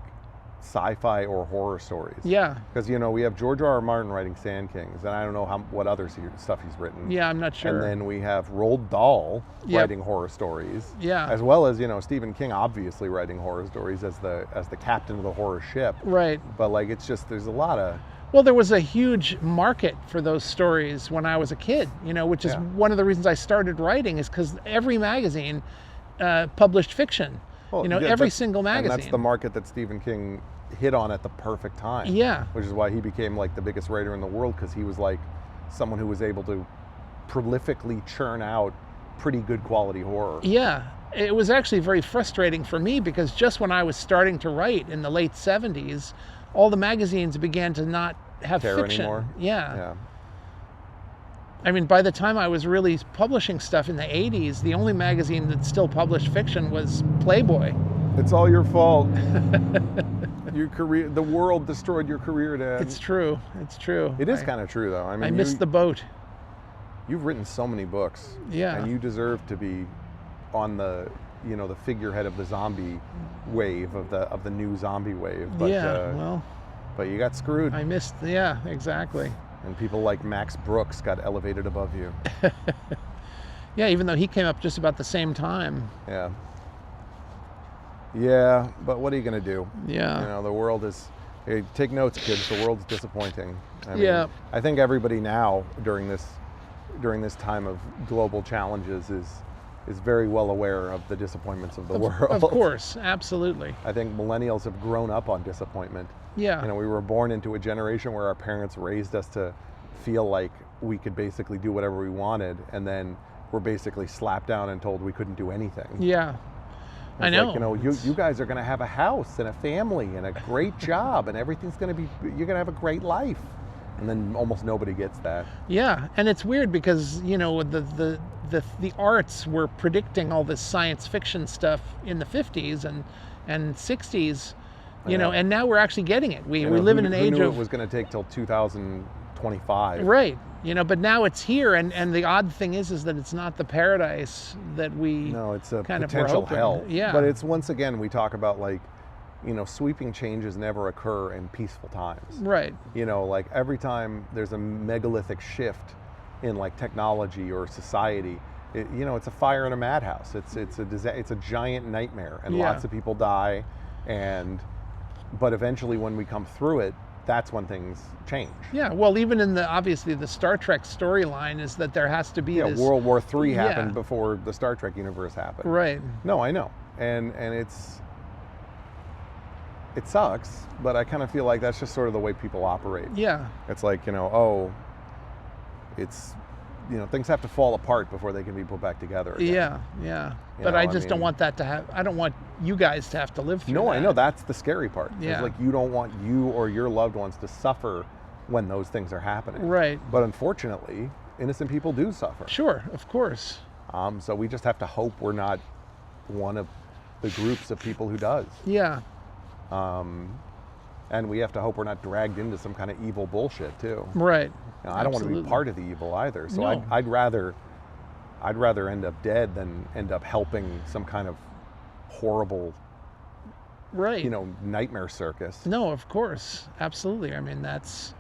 sci-fi or horror stories. Yeah. Because we have George R.R. Martin writing Sand Kings, and I don't know what other stuff he's written. Yeah, I'm not sure. And then we have Roald Dahl Yep. writing horror stories. Yeah. As well as Stephen King obviously writing horror stories as the captain of the horror ship. Right. But like it's just there's a lot of. Well, there was a huge market for those stories when I was a kid, which is Yeah. one of the reasons I started writing, is because every magazine published fiction. Well, you know, yeah, every that's- single magazine. And that's the market that Stephen King hit on at the perfect time. Yeah. Which is why he became like the biggest writer in the world, because he was like someone who was able to prolifically churn out pretty good quality horror. Yeah, it was actually very frustrating for me because just when I was starting to write in the late 70s, all the magazines began to not have Care fiction. anymore? Yeah. Yeah. I mean, by the time I was really publishing stuff in the 80s, the only magazine that still published fiction was Playboy. It's all your fault. Your career, the world destroyed your career, Dad. It's true. It's true. It is kind of true, though. I mean, I missed the boat. You've written so many books. Yeah. And you deserve to be on the, you know, the figurehead of the zombie wave, of the new zombie wave. But, Well, but you got screwed. I missed. Yeah, exactly. And people like Max Brooks got elevated above you. Yeah, even though he came up just about the same time. Yeah. Yeah, but what are you going to do? Yeah. You know, the world is, hey, take notes, kids, the world's disappointing. I mean, Yeah. I think everybody now during this time of global challenges is very well aware of the disappointments of the world. Of course, absolutely. I think millennials have grown up on disappointment. Yeah. You know, we were born into a generation where our parents raised us to feel like we could basically do whatever we wanted, and then we're basically slapped down and told we couldn't do anything. Yeah. It's I know. like, you know, you guys are going to have a house and a family and a great job, and everything's going to be, you're going to have a great life. And then almost nobody gets that. Yeah, and it's weird because, you know, the arts were predicting all this science fiction stuff in the 50s and 60s, you know, and now we're actually getting it. We live in an age who knew of... it was going to take till 2025. Right, you know, but now it's here, and the odd thing is that it's not the paradise that we No, it's a kind of were potential hoping. hell. Yeah. But it's, once again, we talk about, like, you know, sweeping changes never occur in peaceful times. Right. You know, like every time there's a megalithic shift in like technology or society, you know, it's a fire in a madhouse. It's a giant nightmare, and Yeah. lots of people die, but eventually when we come through it, that's when things change. Yeah, well, even in obviously the Star Trek storyline is that there has to be Yeah, this... World War III Yeah. happened before the Star Trek universe happened. Right. No, I know, and it sucks, but I kind of feel like that's just sort of the way people operate. Yeah. It's like, you know, it's, you know, things have to fall apart before they can be put back together again. Yeah, yeah. You But know, I I just don't mean- want that to have... I don't want you guys to have to live through No, that. I know, that's the scary part. Yeah. It's like you don't want you or your loved ones to suffer when those things are happening. Right. But unfortunately, innocent people do suffer. Sure, of course. So we just have to hope we're not one of the groups of people who does. Yeah. And we have to hope we're not dragged into some kind of evil bullshit too. Right. You know, I don't want to be Absolutely. part of the evil either. So No. I'd rather end up dead than end up helping some kind of horrible, Right. you know, nightmare circus. No, of course. Absolutely. I mean, that's...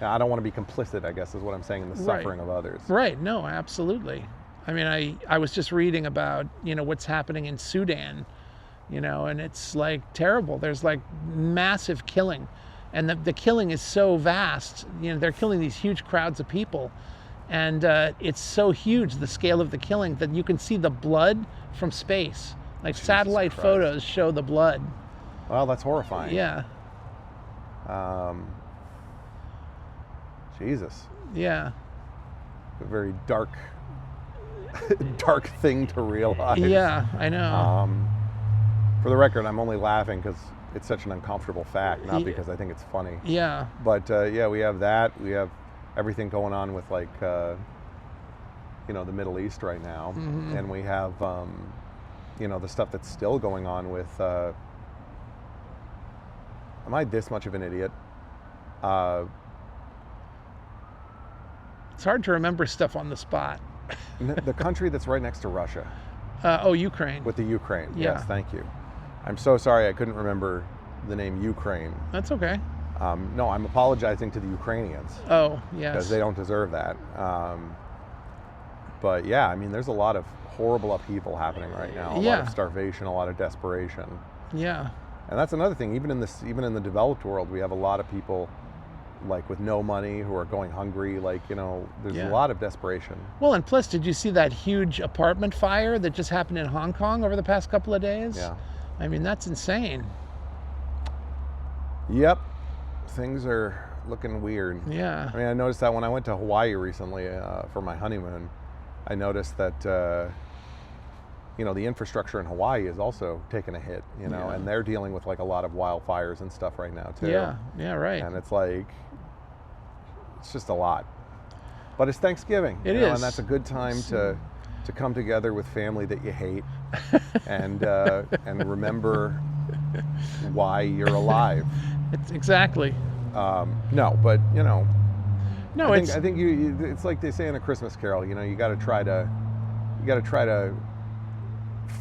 I don't want to be complicit, I guess is what I'm saying, in the Right. suffering of others. Right. No, absolutely. I mean, I was just reading about, you know, what's happening in Sudan, you know, and it's like terrible. There's like massive killing, and the killing is so vast. You know, they're killing these huge crowds of people, and it's so huge, the scale of the killing, that you can see the blood from space. Like satellite Christ. photos show the blood. Well, that's horrifying. Yeah. Jesus. Yeah. A very dark, dark thing to realize. Yeah, I know. For the record, I'm only laughing because it's such an uncomfortable fact, not Ye- because I think it's funny. Yeah. But yeah, we have that. We have everything going on with like, you know, the Middle East right now, Mm-hmm. and we have, you know, the stuff that's still going on with. Am I this much of an idiot? It's hard to remember stuff on the spot. The country that's right next to Russia, Ukraine. with the Ukraine. Yeah. Yes, thank you. I'm so sorry I couldn't remember the name Ukraine. That's okay. No, I'm apologizing to the Ukrainians Oh, because yes. they don't deserve that. But yeah, I mean, there's a lot of horrible upheaval happening right now. A lot Yeah. of starvation, a lot of desperation, Yeah. and that's another thing. Even in the developed world, we have a lot of people like with no money who are going hungry. Like, you know, there's Yeah. a lot of desperation. Well, and plus, did you see that huge apartment fire that just happened in Hong Kong over the past couple of days? Yeah. I mean, that's insane. Yep. Things are looking weird. Yeah. I mean, I noticed that when I went to Hawaii recently for my honeymoon, I noticed that, you know, the infrastructure in Hawaii is also taking a hit, you know, Yeah. and they're dealing with like a lot of wildfires and stuff right now too. Yeah. Yeah. Right. And it's like, it's just a lot. But it's Thanksgiving. It you know, is. and that's a good time to come together with family that you hate and remember why you're alive. It's exactly. No, but you know, No, I think it's like they say in A Christmas Carol. You know, you got to try to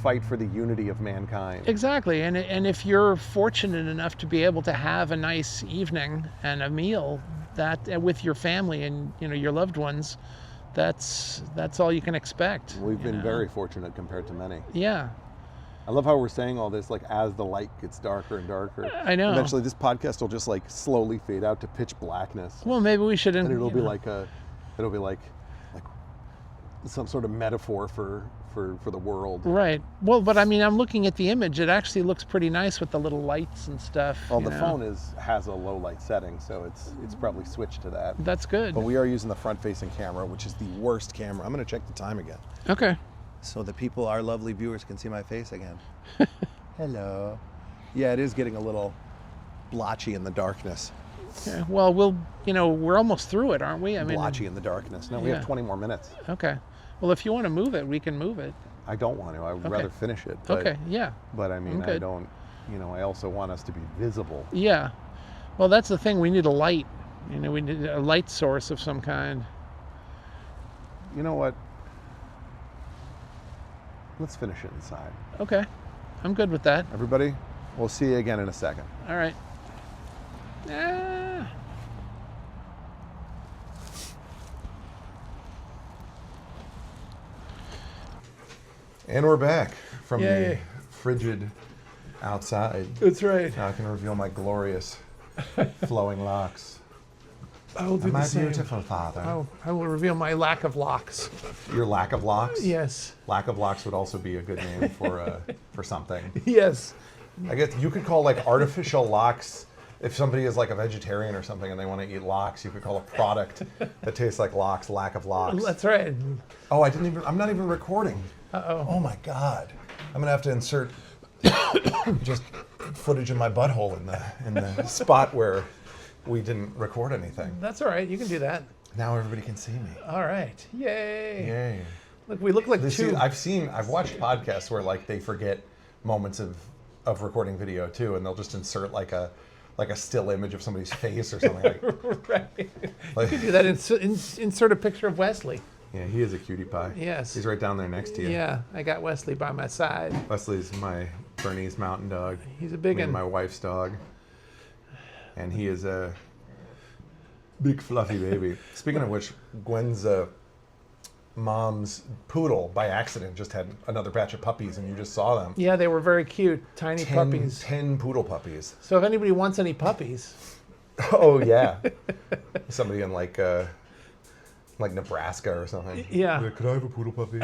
fight for the unity of mankind. exactly. And if you're fortunate enough to be able to have a nice evening and a meal that with your family and, you know, your loved ones, that's all you can expect. We've been know? very fortunate compared to many. Yeah. I love how we're saying all this like as the light gets darker and darker. I know. Eventually, this podcast will just like slowly fade out to pitch blackness, Well, maybe we should. and it'll be like some sort of metaphor for the world. Right. Well, but I mean, I'm looking at the image. It actually looks pretty nice with the little lights and stuff. Well, you the know. phone has a low light setting, so it's probably switched to that. That's good. But we are using the front-facing camera, which is the worst camera. I'm going to check the time again, Okay. so the people, our lovely viewers, can see my face again. Hello. Yeah, it is getting a little blotchy in the darkness. Yeah, well, we're almost through it, aren't we? I mean, Blotchy in the darkness. No, we yeah. have 20 more minutes. Okay. Well, if you want to move it, we can move it. I don't want to. I would Okay. rather finish it. But, Okay. Yeah. But I mean, I Okay. don't. You know, I also want us to be visible. Yeah. Well, that's the thing. We need a light. You know, we need a light source of some kind. You know what? Let's finish it inside. Okay. I'm good with that. Everybody, we'll see you again in a second. All right. Ah. And we're back from Yay. the frigid outside. That's right. Now I can reveal my glorious flowing locks. I will do My the same. beautiful father. I will reveal my lack of locks. Your lack of locks? Yes. Lack of locks would also be a good name for something. Yes. I guess you could call like artificial locks. If somebody is like a vegetarian or something and they want to eat locks, you could call a product that tastes like locks, lack of locks. That's right. Oh, I'm not even recording. Uh-oh. Oh my God. I'm gonna have to insert just footage of my butthole in the spot where we didn't record anything. That's all right. You can do that. Now everybody can see me. All right. Yay. Yay. Look, we look like two. I've watched podcasts where like they forget moments of recording video too, and they'll just insert like a still image of somebody's face or something like. Right. Like You could do that. Insert a picture of Wesley. yeah, he is a cutie pie. Yes. He's right down there next to you. Yeah, I got Wesley by my side. Wesley's my Bernese mountain dog. He's a big Me and one. my wife's dog. And he is a big fluffy baby. Speaking of which, Gwen's mom's poodle by accident just had another batch of puppies, and you just saw them. Yeah, they were very cute, tiny puppies. 10 poodle puppies. So if anybody wants any puppies, Oh yeah. Somebody in like Nebraska or something. Yeah. Could I have a poodle puppy?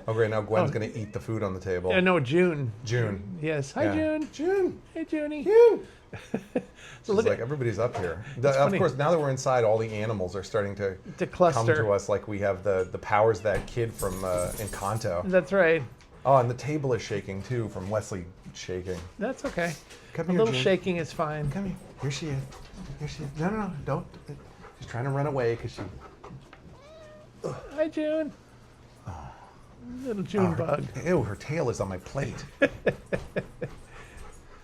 Oh great, now Gwen's gonna eat the food on the table. no, June. June. Yes. Hi, Yeah. June. June. Hey, Junie. June. So It's look like at everybody's up here. Of funny. course, now that we're inside, all the animals are starting to to come cluster. to us like we have the powers of that kid from Encanto. That's right. Oh, and the table is shaking too from Wesley shaking. That's okay. Come A here, little June. shaking is fine. Come here. Here she is. Here she is. No, don't. She's trying to run away because she. Hi, June. Little June bug. Ew, her tail is on my plate.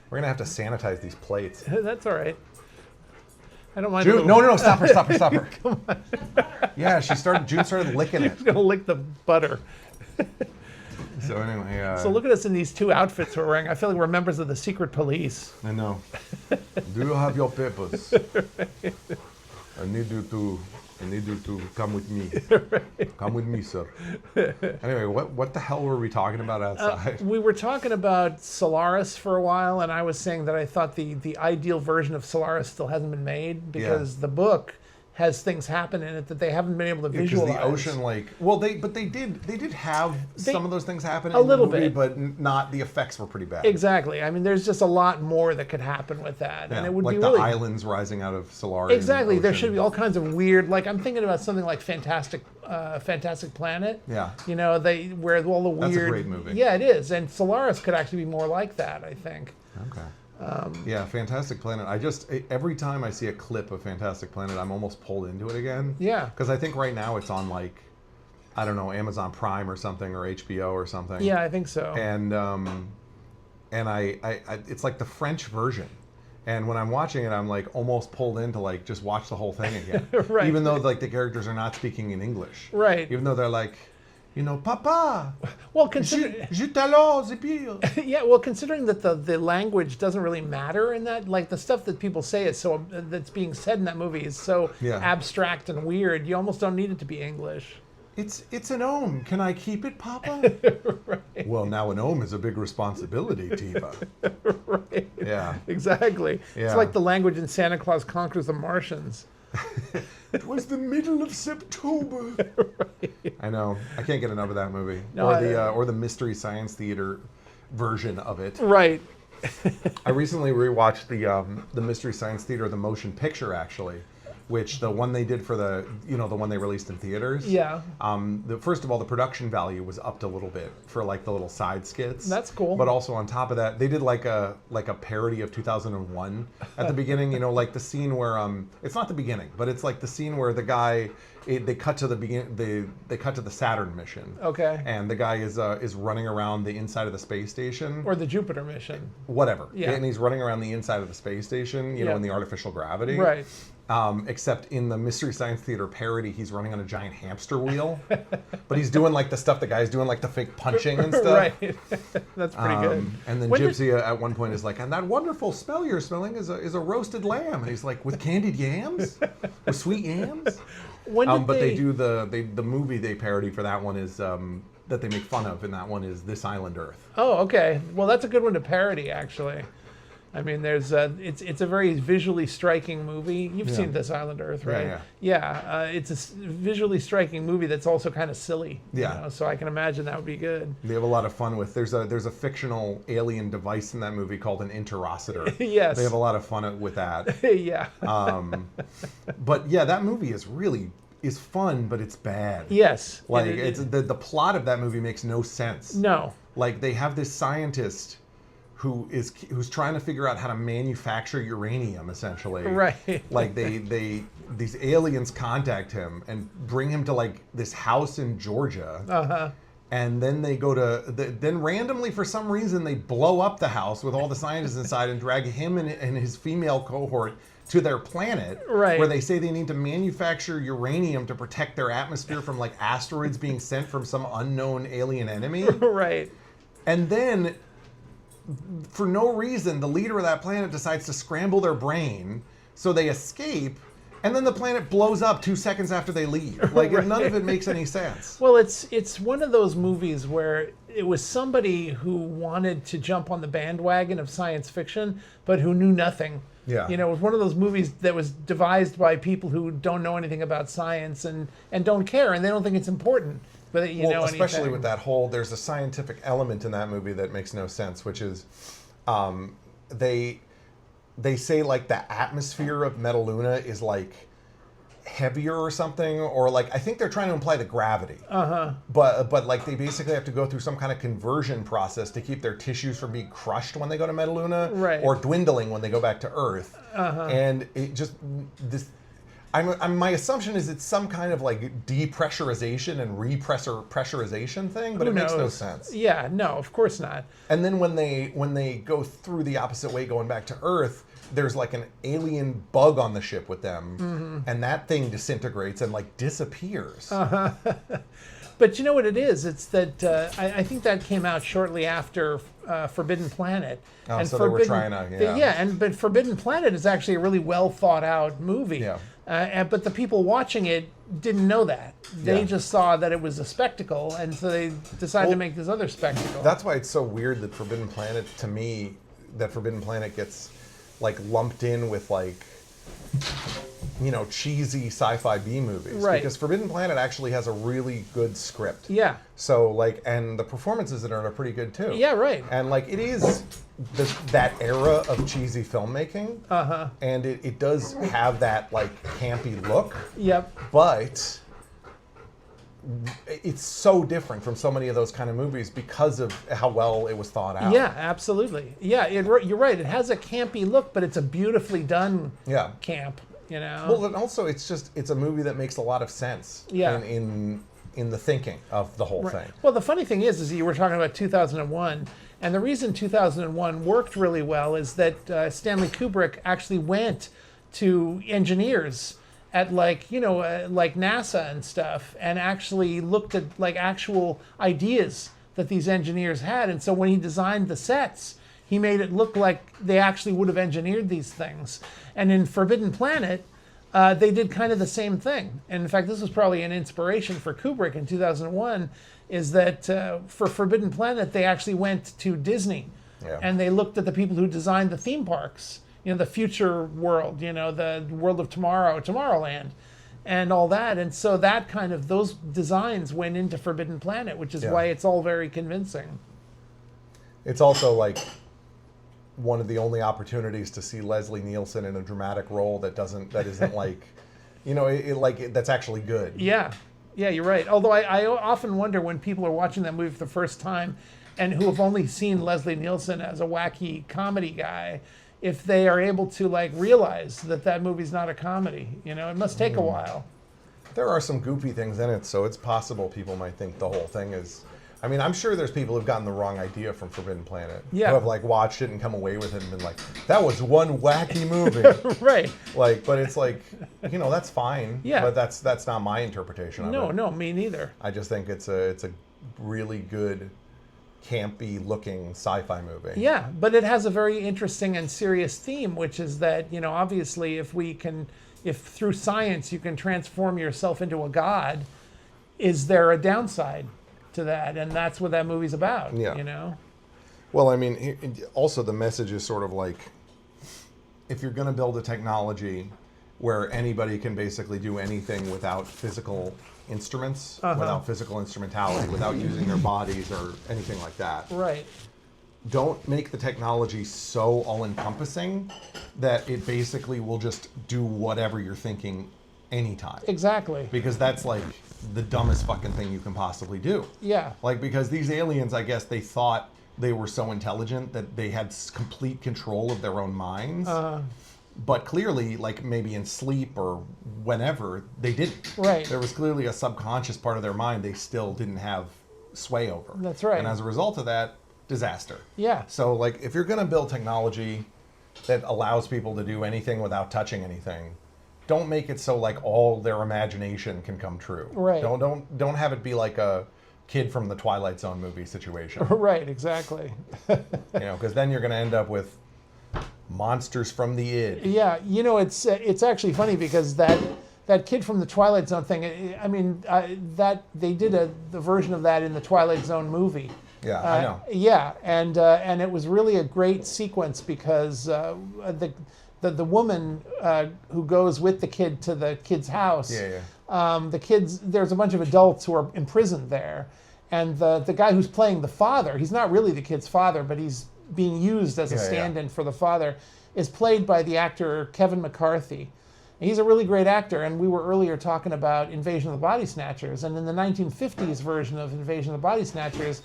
We're gonna have to sanitize these plates. That's all right. I don't mind. June, a little- no, stop her. Come on. Yeah, June started licking it. She's gonna lick the butter. So anyway, So look at us in these two outfits we're wearing. I feel like we're members of the secret police. I know. Do you have your papers? I need you to come with me. Come with me, sir. Anyway, what the hell were we talking about outside? We were talking about Solaris for a while, and I was saying that I thought the ideal version of Solaris still hasn't been made because the book has things happen in it that they haven't been able to Because visualize. the ocean, like, well, they did have some of those things happen a in the little movie, bit. but not the effects were pretty bad. Exactly. I mean, there's just a lot more that could happen with that, Yeah, and it would like be the really islands rising out of Solarian. exactly. There Ocean. should be all kinds of weird. Like I'm thinking about something like Fantastic Planet. Yeah. You know, where all the weird. That's a great movie. Yeah, it is, and Solaris could actually be more like that, I think. Okay. Yeah, Fantastic Planet. Every time I see a clip of Fantastic Planet, I'm almost pulled into it again. Yeah. Because I think right now it's on like, I don't know, Amazon Prime or something, or HBO or something. Yeah, I think so. And I it's like the French version. And when I'm watching it, I'm like almost pulled in to like just watch the whole thing again. Right. Even though like the characters are not speaking in English. Right. Even though they're like, you know, Papa. Well, consider. Je t'allons, c'est pire. Yeah, well, considering that the language doesn't really matter in that, like the stuff that people say is so that's being said in that movie is so Yeah. abstract and weird. You almost don't need it to be English. It's an ohm. Can I keep it, Papa? Right. Well, now an ohm is a big responsibility, Tiva. Right. Yeah. Exactly. Yeah. It's like the language in Santa Claus Conquers the Martians. It was the middle of September. Right. I know. I can't get enough of that movie. No, or the Mystery Science Theater version of it. Right. I recently rewatched the Mystery Science Theater, the motion picture, actually, which the one they did for the one they released in theaters. Yeah. First of all, the production value was upped a little bit for like the little side skits. That's cool. But also on top of that, they did like a parody of 2001 at the beginning. You know, like the scene where it's not the beginning, but it's like the scene where the guy they cut to the Saturn mission. Okay. And the guy is running around the inside of the space station. Or the Jupiter mission. Whatever. Yeah. And he's running around the inside of the space station, you know, Yeah. in the artificial gravity. Right. Except in the Mystery Science Theater parody, he's running on a giant hamster wheel. But he's doing like the stuff the guy's doing, like the fake punching and stuff. Right. That's pretty good. And then Gypsy at one point is like, and that wonderful smell you're smelling is a roasted lamb. And he's like, with candied yams? With sweet yams? But they do the movie they parody for that one is that they make fun of, and that one is This Island Earth. Oh, okay. Well, that's a good one to parody, actually. I mean, there's it's a very visually striking movie. You've seen This Island Earth, right? Yeah. It's a visually striking movie that's also kind of silly. Yeah. You know, so I can imagine that would be good. They have a lot of fun with. There's a fictional alien device in that movie called an interocitor. Yes. They have a lot of fun with that. Yeah. But yeah, that movie is fun, but it's bad. Yes. Like it's the plot of that movie makes no sense. No. Like they have this scientist who's trying to figure out how to manufacture uranium, essentially. Right. Like these aliens contact him and bring him to like this house in Georgia. Uh-huh. And then they go then randomly for some reason they blow up the house with all the scientists inside and drag him and his female cohort to their planet, right, where they say they need to manufacture uranium to protect their atmosphere from like asteroids being sent from some unknown alien enemy. Right. And then for no reason, the leader of that planet decides to scramble their brain, so they escape, and then the planet blows up 2 seconds after they leave. Like, Right. None of it makes any sense. Well, it's one of those movies where it was somebody who wanted to jump on the bandwagon of science fiction, but who knew nothing. Yeah. You know, it was one of those movies that was devised by people who don't know anything about science and don't care, and they don't think it's important. But you know, especially anything. with that there's a scientific element in that movie that makes no sense, which is they say like the atmosphere of Metaluna is like heavier or something, or like I think they're trying to imply the gravity. Uh-huh. But like they basically have to go through some kind of conversion process to keep their tissues from being crushed when they go to Metaluna, right, or dwindling when they go back to Earth. Uh-huh. And it just my assumption is it's some kind of like depressurization and pressurization thing, but Who it makes no knows? sense. Yeah, no, of course not. And then when they go through the opposite way going back to Earth, there's like an alien bug on the ship with them, mm-hmm, and that thing disintegrates and like disappears. Uh-huh. But you know what it is? It's that I think that came out shortly after Forbidden Planet. Oh, so they were trying to, but Forbidden Planet is actually a really well thought out movie. Yeah. But the people watching it didn't know that. They Yeah. just saw that it was a spectacle, and so they decided to make this other spectacle. That's why it's so weird that Forbidden Planet gets like lumped in with like cheesy sci-fi B movies. Right. Because Forbidden Planet actually has a really good script. Yeah. So and the performances in it are pretty good too. Yeah, right. And it is that era of cheesy filmmaking. Uh-huh. And it does have that campy look. Yep. But it's so different from so many of those kind of movies because of how well it was thought out. Yeah, absolutely. Yeah, you're right. It has a campy look, but it's a beautifully done camp. Well, and also it's a movie that makes a lot of sense. Yeah. In the thinking of the whole thing. Well, the funny thing is you were talking about 2001, and the reason 2001 worked really well is that Stanley Kubrick actually went to engineers at like NASA and stuff, and actually looked at actual ideas that these engineers had. And so when he designed the sets, he made it look like they actually would have engineered these things. And in Forbidden Planet, they did kind of the same thing. And in fact, this was probably an inspiration for Kubrick in 2001, is that for Forbidden Planet, they actually went to Disney. Yeah. And they looked at the people who designed the theme parks, the future world, the world of tomorrow, Tomorrowland, and all that. And so that those designs went into Forbidden Planet, which is why it's all very convincing. It's also one of the only opportunities to see Leslie Nielsen in a dramatic role that isn't that's actually good. Yeah, you're right. Although I often wonder when people are watching that movie for the first time and who have only seen Leslie Nielsen as a wacky comedy guy, if they are able to realize that movie's not a comedy. It must take a while. There are some goofy things in it, so it's possible people might think the whole thing is... I mean, I'm sure there's people who've gotten the wrong idea from Forbidden Planet. Yeah. Who have watched it and come away with it and been like, that was one wacky movie. Right. But it's that's fine. Yeah. But that's not my interpretation of it. No, me neither. I just think it's a really good, campy looking sci-fi movie. Yeah, but it has a very interesting and serious theme, which is that, obviously if through science you can transform yourself into a god, is there a downside to that? And that's what that movie's about. Yeah. Well, I mean, also the message is sort of if you're going to build a technology where anybody can basically do anything without physical instruments, without physical instrumentality, without using their bodies or anything like that. Right. Don't make the technology so all-encompassing that it basically will just do whatever you're thinking anytime. Exactly. Because that's the dumbest fucking thing you can possibly do. Yeah. Because these aliens, I guess they thought they were so intelligent that they had complete control of their own minds. But clearly, maybe in sleep or whenever, they didn't. Right. There was clearly a subconscious part of their mind they still didn't have sway over. That's right. And as a result of that, disaster. Yeah. So, if you're going to build technology that allows people to do anything without touching anything, don't make it so all their imagination can come true. Right. Don't have it be like a kid from the Twilight Zone movie situation. Right, exactly. Because then you're going to end up with monsters from the id. Yeah, it's actually funny because that kid from the Twilight Zone thing. I mean, that they did the version of that in the Twilight Zone movie. Yeah, I know. Yeah, and it was really a great sequence because the woman who goes with the kid to the kid's house. There's a bunch of adults who are imprisoned there, and the guy who's playing the father, he's not really the kid's father, but he's being used as a stand-in for the father, is played by the actor Kevin McCarthy. And he's a really great actor, and we were earlier talking about Invasion of the Body Snatchers, and in the 1950s version of Invasion of the Body Snatchers,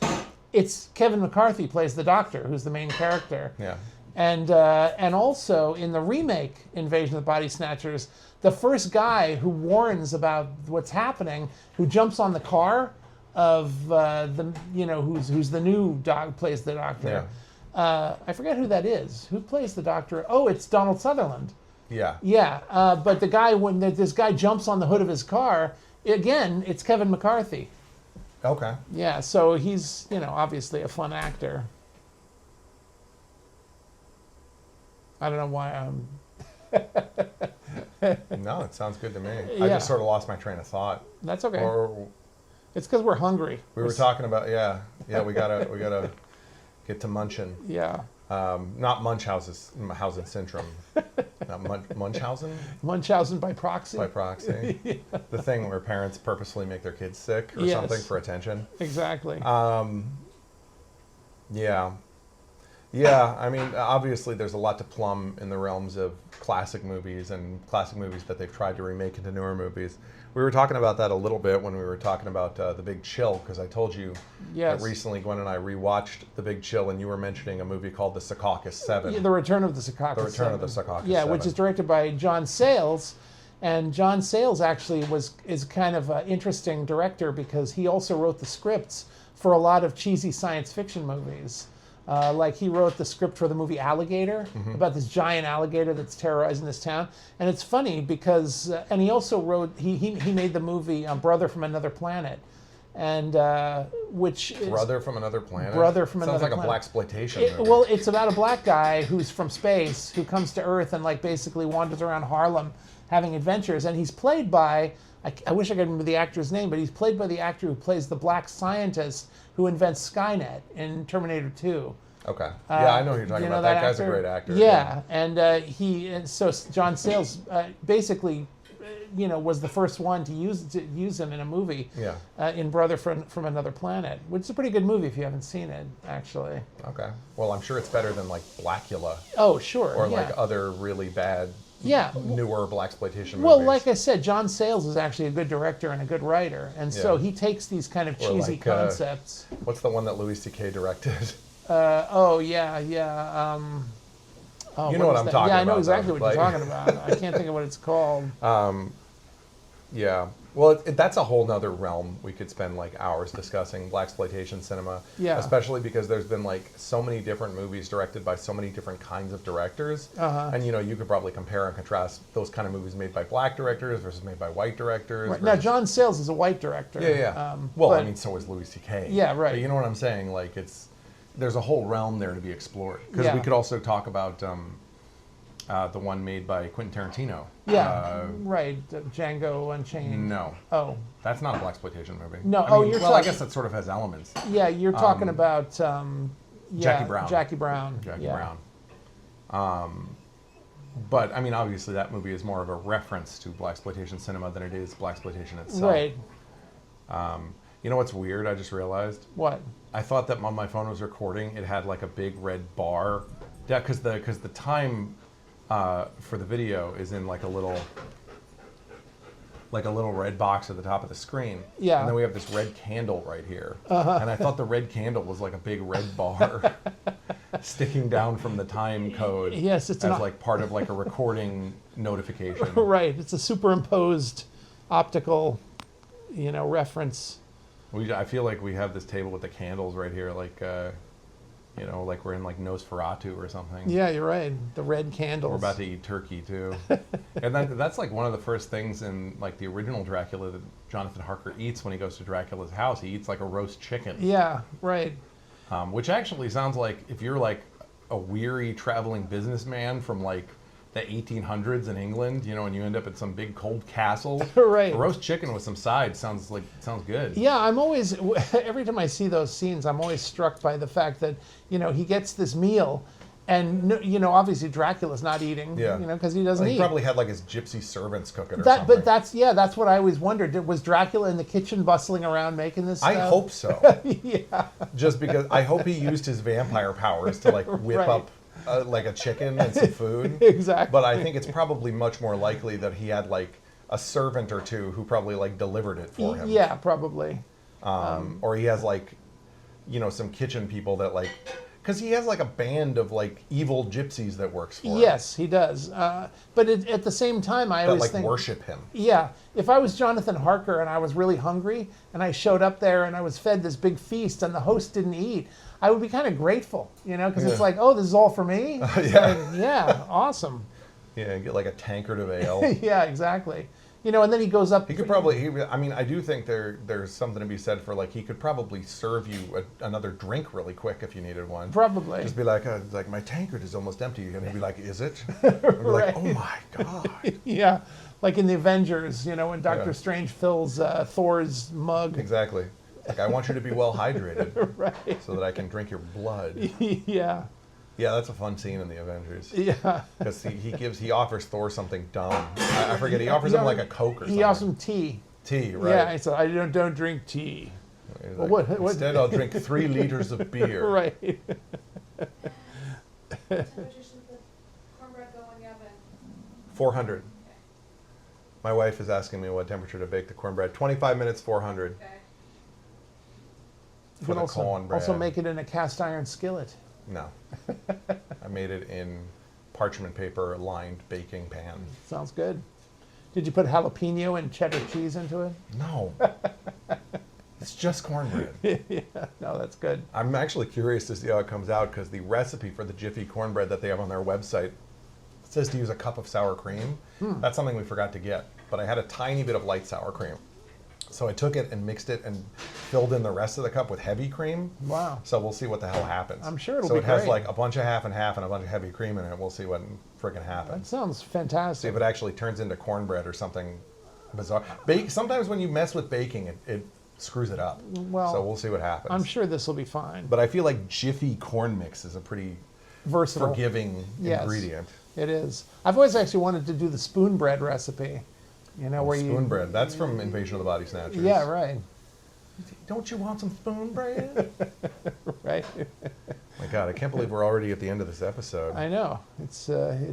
it's Kevin McCarthy plays the doctor, who's the main character. Yeah. And also in the remake Invasion of the Body Snatchers, the first guy who warns about what's happening, who jumps on the car of who's the new dog plays the doctor. Yeah. I forget who that is. Who plays the doctor? Oh, it's Donald Sutherland. Yeah. Yeah, but the guy when this guy jumps on the hood of his car, again, it's Kevin McCarthy. Okay. Yeah, so he's obviously a fun actor. I don't know why I'm... No, it sounds good to me. Yeah. I just sort of lost my train of thought. That's okay. Or It's because we're hungry. we were talking about we gotta get to munching. Yeah. Not Munchausen syndrome. Not Munchausen? Munchausen by proxy. By proxy. Yeah. The thing where parents purposely make their kids sick or Yes. something for attention. Exactly. Yeah. Yeah, I mean, obviously there's a lot to plumb in the realms of classic movies and classic movies that they've tried to remake into newer movies. We were talking about that a little bit when we were talking about The Big Chill, because I told you Yes. that recently Gwen and I rewatched The Big Chill, and you were mentioning a movie called The Secaucus 7. Yeah, The Return of the Secaucus. The Return of the Secaucus Yeah, 7. which is directed by John Sayles. And John Sayles actually is kind of an interesting director because he also wrote the scripts for a lot of cheesy science fiction movies. Like he wrote the script for the movie Alligator, about this giant alligator that's terrorizing this town. And it's funny because, and he also wrote, he made the movie Brother from Another Planet. And which is Brother from Another Planet? Brother from Sounds Another like Planet. a blaxploitation movie. Well, it's about a black guy who's from space who comes to Earth and like basically wanders around Harlem having adventures. And he's played by, I wish I could remember the actor's name, but he's played by the actor who plays the black scientist who invents Skynet in Terminator 2. Okay. Yeah, I know who you're talking You know about. That guy's a actor? great actor. Yeah, and so John Sayles basically, was the first one to use him in a movie. Yeah. In Brother from Another Planet, which is a pretty good movie if you haven't seen it, actually. Okay. Well, I'm sure it's better than like Blackula Oh, sure. or yeah. like other really bad, Yeah. newer blaxploitation movies. Well, like I said, John Sayles is actually a good director and a good writer, and so Yeah. he takes these kind of Or cheesy like, concepts. What's the one that Louis C.K. directed? Oh yeah. You know what I'm talking Yeah, I know about, exactly though. what Like- you're talking about. I can't think of what it's called. Yeah. Well, that's a whole nother realm. We could spend like hours discussing blaxploitation cinema. Yeah. Especially because there's been like so many different movies directed by so many different kinds of directors. And you could probably compare and contrast those kind of movies made by black directors versus made by white directors. Right. Now, versus- John Sayles is a white director. Yeah. But- I mean, so is Louis C.K. Yeah, right. But you know what I'm saying? Like, there's a whole realm there to be explored. Because Yeah. we could also talk about the one made by Quentin Tarantino. Yeah, right. Django Unchained. No, Oh, that's not a blaxploitation movie. No, I mean, you're I talking- guess that sort of has elements. yeah, you're talking about Jackie Brown. Jackie Brown. Jackie yeah. Brown. But I mean, obviously, that movie is more of a reference to blaxploitation cinema than it is blaxploitation itself. Right. You know what's weird? I just realized. What? I thought that when my phone was recording, it had like a big red bar. Yeah, because the time for the video is in like a little red box at the top of the screen. Yeah. And then we have this red candle right here. And I thought the red candle was like a big red bar sticking down from the time code. Yes, it's as like part of like a recording notification. Right. It's a superimposed optical, reference. I feel like we have this table with the candles right here, like like we're in like Nosferatu or something. Yeah, you're right. The red candles. We're about to eat turkey too. And that's like one of the first things in like the original Dracula that Jonathan Harker eats when he goes to Dracula's house. He eats like a roast chicken. Yeah, right. Which actually sounds like if you're like a weary traveling businessman from like the 1800s in England, and you end up at some big cold castle. Right. A roast chicken with some sides sounds good. Yeah, I'm always, every time I see those scenes, I'm always struck by the fact that, he gets this meal and, obviously Dracula's not eating, Yeah. Because he doesn't He eat. probably had like his gypsy servants cook it or something. But that's what I always wondered. Was Dracula in the kitchen bustling around making this stuff? I hope so. Yeah. Just because I hope he used his vampire powers to like whip Right. up like a chicken and some food. Exactly. But I think it's probably much more likely that he had like a servant or two who probably like delivered it for him. Yeah, probably. Or he has like, some kitchen people that like, because he has like a band of like evil gypsies that works for him. Yes, he does. But at the same time, I That always like think, worship him. yeah, if I was Jonathan Harker and I was really hungry and I showed up there and I was fed this big feast and the host didn't eat, I would be kind of grateful, because it's Yeah. like, oh, this is all for me? Yeah. Yeah, awesome. Yeah, get like a tankard of ale. Yeah, exactly. And then he goes up. He could probably. I mean, I do think there's something to be said for like he could probably serve you another drink really quick if you needed one. Probably. Just be like my tankard is almost empty, and he'd be like, "Is it?" And be like, Right. "Oh my god!" Yeah, like in the Avengers, when Doctor Yeah. Strange fills Thor's mug. Exactly. Like I want you to be well hydrated, Right. so that I can drink your blood. Yeah. Yeah, that's a fun scene in the Avengers. Yeah. Because he offers Thor something dumb. I forget. He offers him like a Coke or something. He offers him tea. Tea, right? Yeah, he said, I don't drink tea. He's Well, like, what- Instead, I'll drink 3 liters of beer. Right. Temperature should the cornbread go in the oven? 400. My wife is asking me what temperature to bake the cornbread. 25 minutes, 400 Okay. You for can the cornbread. also make it in a cast iron skillet. No. I made it in parchment paper lined baking pan. Sounds good. Did you put jalapeno and cheddar cheese into it? No. It's just cornbread. Yeah, no, that's good. I'm actually curious to see how it comes out because the recipe for the Jiffy cornbread that they have on their website says to use a cup of sour cream. That's something we forgot to get, but I had a tiny bit of light sour cream. So I took it and mixed it and filled in the rest of the cup with heavy cream. Wow. So we'll see what the hell happens. I'm sure it'll so be it has great. like a bunch of half and half and a bunch of heavy cream in it. We'll see what freaking That happens. sounds See fantastic. if it actually turns into cornbread or something bizarre. Sometimes when you mess with baking, it screws it up. Well, so we'll see what happens. I'm sure this will be fine. But I feel like Jiffy corn mix is a pretty Versatile. forgiving Yes. ingredient. It is. I've always actually wanted to do the spoon bread recipe. You know, where Spoon you... bread. That's from Invasion of the Body Snatchers. Yeah, right. Don't you want some spoon bread? Right. My God, I can't believe we're already at the end of this episode. I know. It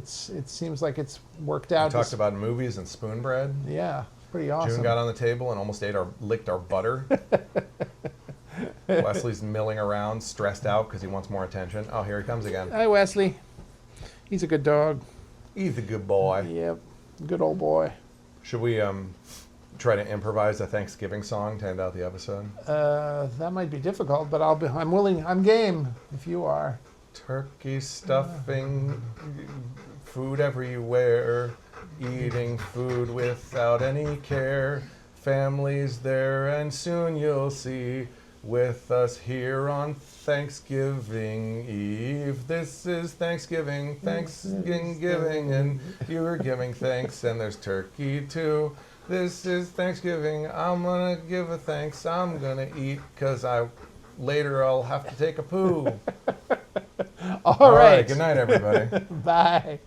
seems like it's worked out. We talked about movies and spoon bread. Yeah, pretty awesome. June got on the table and almost licked our butter. Wesley's milling around, stressed out because he wants more attention. Oh, here he comes again. Hi, Wesley. He's a good dog. He's a good boy. Yep, good old boy. Should we try to improvise a Thanksgiving song to end out the episode? That might be difficult, but I'm willing. I'm game if you are. Turkey stuffing, food everywhere, eating food without any care. Families there, and soon you'll see with us here on Thanksgiving Eve. This is Thanksgiving, and you're giving thanks, and there's turkey too. This is Thanksgiving, I'm gonna give a thanks, I'm gonna eat, cause later I'll have to take a poo. All right. Good night, everybody. Bye.